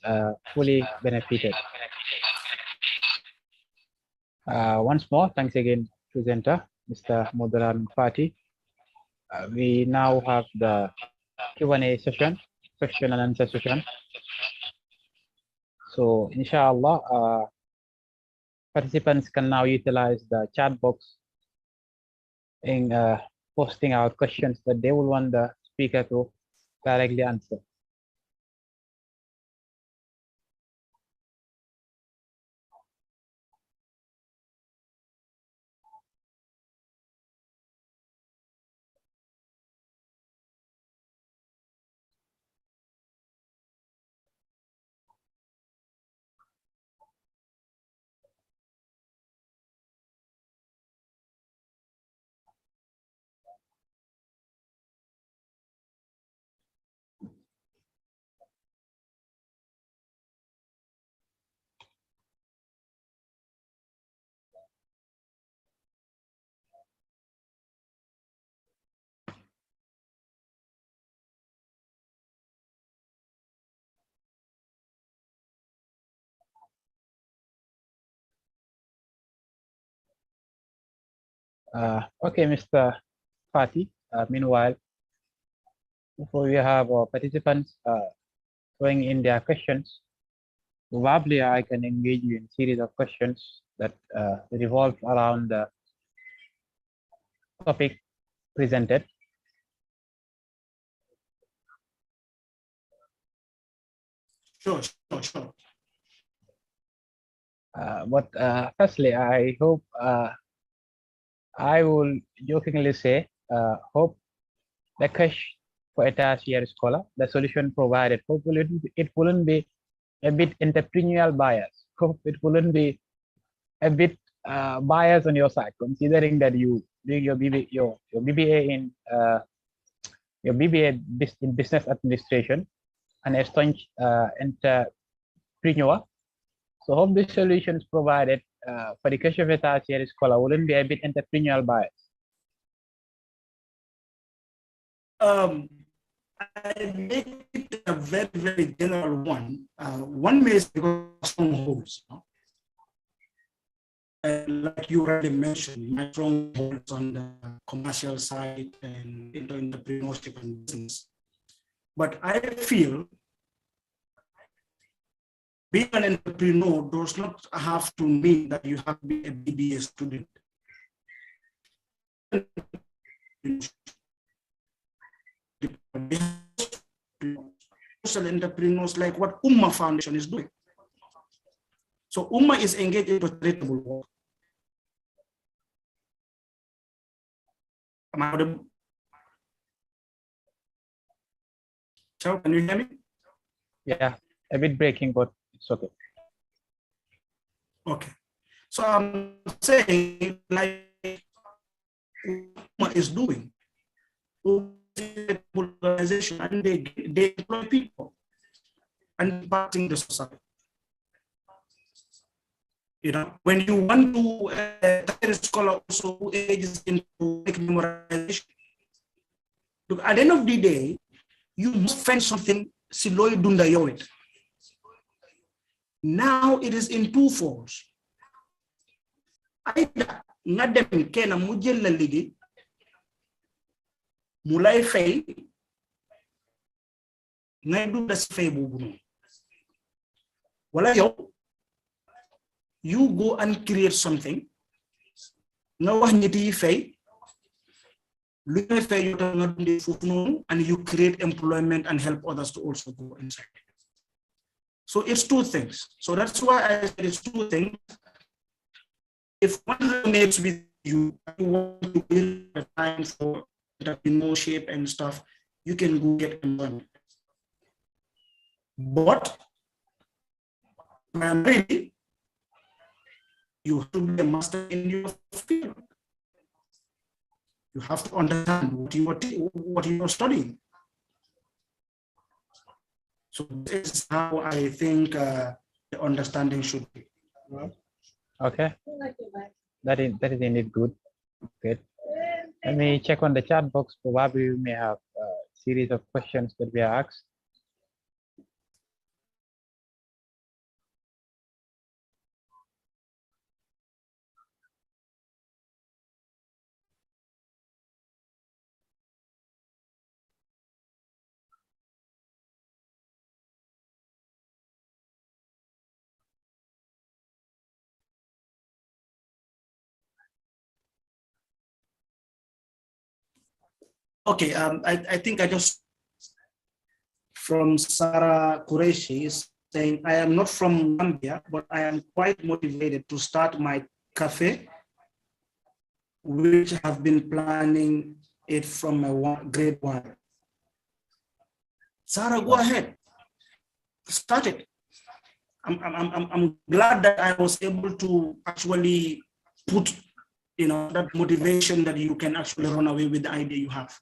fully benefited. Once more, thanks again, presenter, Mr. Modou Fati. We now have the Q&A session, question and answer session. So, inshallah, participants can now utilize the chat box in posting our questions that they will want the speaker to directly answer. Okay, Mr. Fati. Meanwhile, before we have our participants throwing in their questions, probably I can engage you in a series of questions that revolve around the topic presented. Sure. But firstly, I hope I will jokingly say, hope the cash for a tertiary scholar, the solution provided, hopefully it wouldn't be a bit entrepreneurial bias. Hope it wouldn't be a bit bias on your side, considering that you doing your BBA in in business administration and a staunch entrepreneur. So hope this solution is provided for the cash of a tertiary scholar wouldn't be a bit entrepreneurial bias. I make it a very, very general one. One may say because strongholds. Like you already mentioned, my strongholds on the commercial side and into entrepreneurship and business. But I feel being an entrepreneur does not have to mean that you have to be a BBA student. Social entrepreneurs like what Ummah Foundation is doing. So Ummah is engaged in charitable work. Chow, can you hear me? Yeah, a bit breaking, but it's okay. Okay. So I'm saying, like, what is doing organization, and they employ people and impacting the society. You know, when you want to a scholar also who engages into memorization, look, at the end of the day, you must find something siloy dunda yowit. Now it is in two folds. Either ngadem kena mujel la ligi mulai fay ngay du das fay bobu wala yow you go and create something nga wax nit yi fay lu ngay fay yow nga dundé fofu non, and you create employment and help others to also go inside. So it's two things. So that's why I said it's two things. If one resonates with you, you want to build a time for that in more shape and stuff, you can go get employment. But primarily, you have to be a master in your field. You have to understand what you are studying. So this is how I think the understanding should be. Okay, that is indeed good. Good. Let me check on the chat box. Probably we may have a series of questions that we are asked. Okay, I think I just, from Sarah Qureshi, is saying, I am not from Gambia, but I am quite motivated to start my cafe, which have been planning it from my grade 1. Sarah, go ahead, start it. I'm glad that I was able to actually put, you know, that motivation that you can actually run away with the idea you have.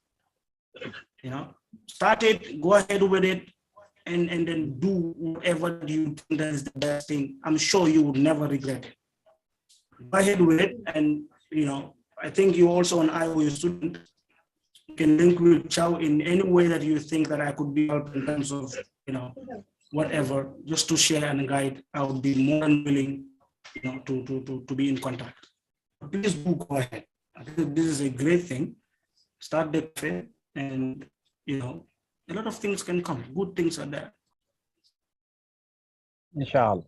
You know, start it, go ahead with it, and then do whatever you think that is the best thing. I'm sure you would never regret it. Go ahead with it, and you know, I think you also an IOU student. You can link with Chow in any way that you think that I could be helped in terms of, you know, whatever, just to share and guide. I would be more than willing, you know, to be in contact. Please do go ahead. I think this is a great thing. Start the cafe, and you know, a lot of things can come. Good things are there. Inshallah.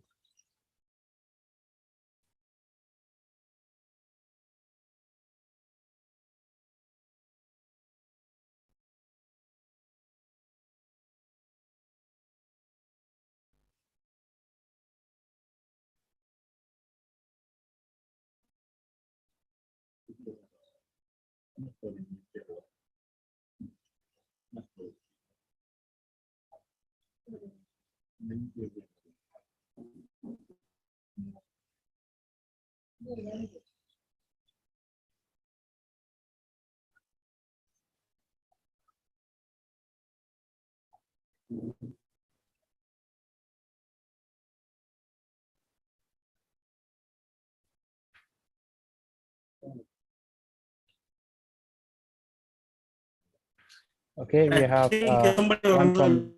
Okay, we have one from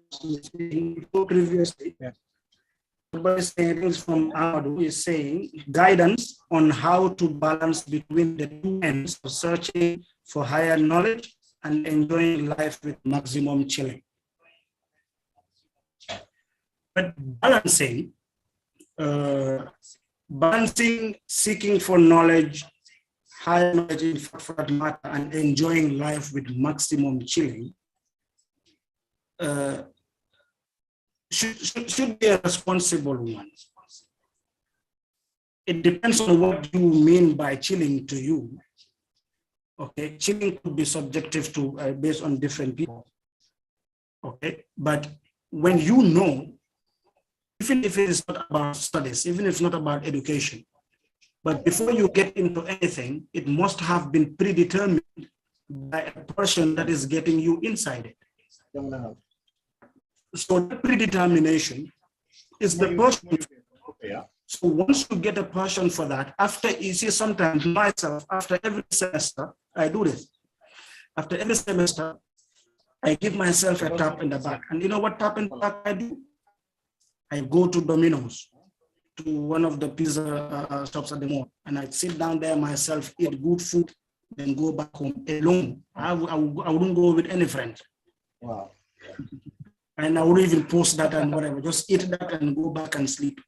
previously. Yeah. Somebody saying from Modou is saying guidance on how to balance between the two ends of searching for higher knowledge and enjoying life with maximum chilling. But balancing seeking for knowledge, higher knowledge in for that matter, and enjoying life with maximum chilling should be a responsible one. It depends on what you mean by chilling to you. Okay, chilling could be subjective to based on different people. okay? But when you know, even if it is not about studies, even if it's not about education, but before you get into anything, it must have been predetermined by a person that is getting you inside it. So that predetermination is the person. So once you get a passion for that, after, you see, sometimes myself, after every semester, I do this. After every semester, I give myself a tap in the back. And you know what tap in the back I do? I go to Domino's, to one of the pizza shops at the mall, and I sit down there myself, eat good food, then go back home alone. I wouldn't go with any friend. Wow. And I wouldn't even post that and whatever, just eat that and go back and sleep.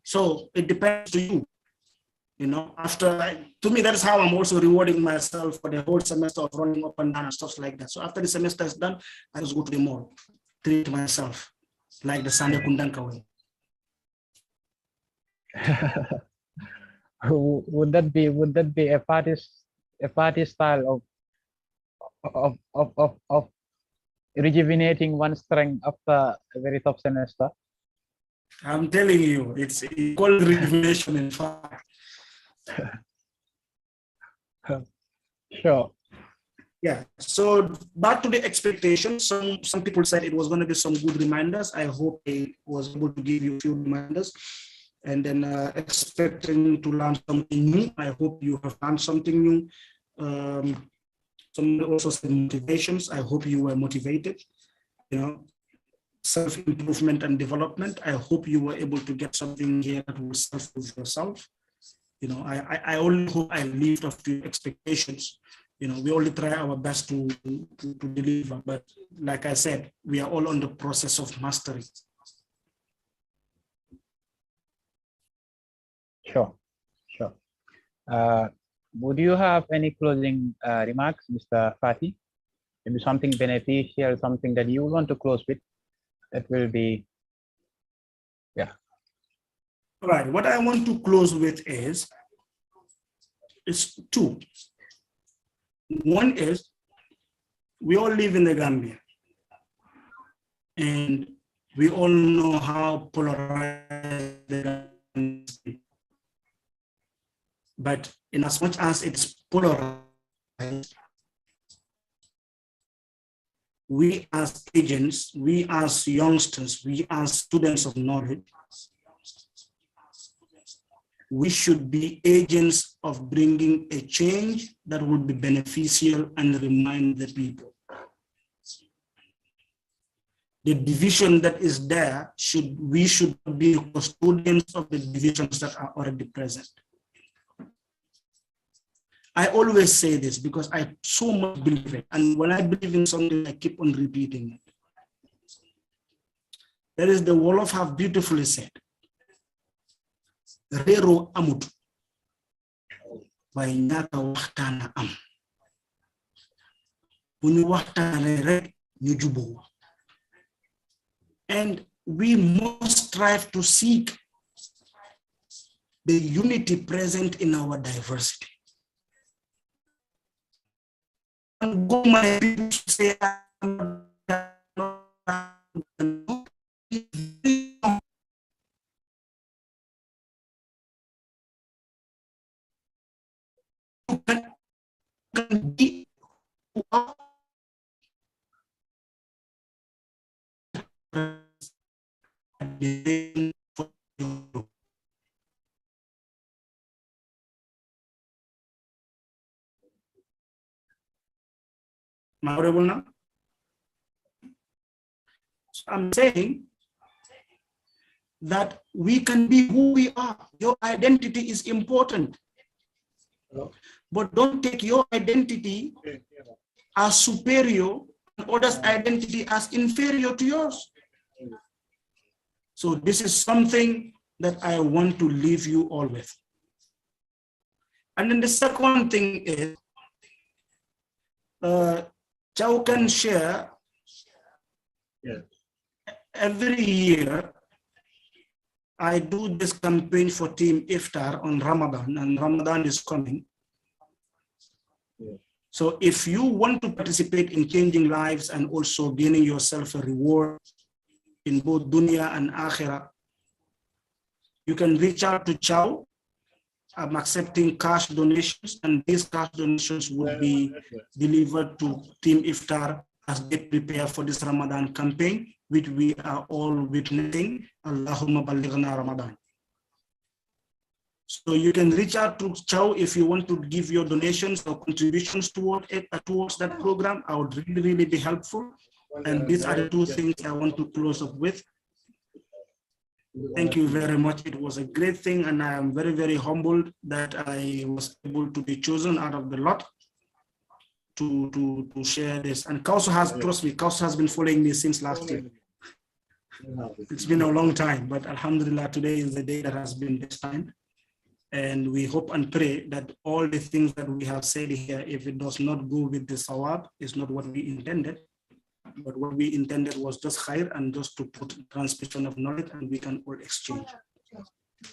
So it depends to you. You know, to me, that's how I'm also rewarding myself for the whole semester of running up and down and stuff like that. So after the semester is done, I just go to the mall, treat myself like the Sunday Kundanka way. Would that be a party style of rejuvenating one's strength after a very tough semester? I'm telling you, it's equal rejuvenation, in fact. Sure. Yeah, so back to the expectations. Some people said it was going to be some good reminders. I hope I was able to give you a few reminders. And then expecting to learn something new. I hope you have learned something new. Some also said motivations. I hope you were motivated. You know, self-improvement and development. I hope you were able to get something here that will self-improve yourself. You know, I only hope I lived up to expectations. You know, we only try our best to deliver, but like I said, we are all on the process of mastery. Sure. Would you have any closing remarks, Mr. Fatih? Maybe something beneficial, something that you want to close with? That will be, yeah. All right, what I want to close with is two. One is, we all live in the Gambia, and we all know how polarized the Gambia is. But in as much as it's polarized, we as agents, we as youngsters, we as students of knowledge, we should be agents of bringing a change that would be beneficial and remind the people. The division that is there, we should be custodians of the divisions that are already present. I always say this because I so much believe it. And when I believe in something, I keep on repeating it. That is, the Wolof have beautifully said, Rero amut, way ñaka waxtana am. Bu ñu waxtane rek ñu juboo. And we must strive to seek the unity present in our diversity. And go my people say, can be Am I audible now? So I'm saying that we can be who we are. Your identity is important. But don't take your identity as superior and others' identity as inferior to yours. So this is something that I want to leave you all with. And then the second thing is, Chow can share every year. I do this campaign for Team Iftar on Ramadan, and Ramadan is coming. So if you want to participate in changing lives and also gaining yourself a reward in both dunya and akhirah, you can reach out to Chow. I'm accepting cash donations, and these cash donations will be delivered to Team Iftar as they prepare for this Ramadan campaign, which we are all witnessing. Allahumma balighna Ramadan. So you can reach out to Chow if you want to give your donations or contributions towards that program. I would really, really be helpful. And these are the two things I want to close up with. Thank you very much. It was a great thing, and I am very, very humbled that I was able to be chosen out of the lot to share this. And Kausu has, trust me, Kausu has been following me since last year. It's been a long time, but Alhamdulillah, today is the day that has been destined. And we hope and pray that all the things that we have said here, if it does not go with the sawab, is not what we intended. But what we intended was just khair and just to put transmission of knowledge, and we can all exchange.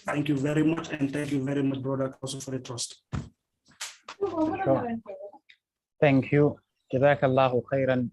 Thank you very much, and thank you very much, brother, also for the trust. Sure. Thank you. Jazakallahu khairan,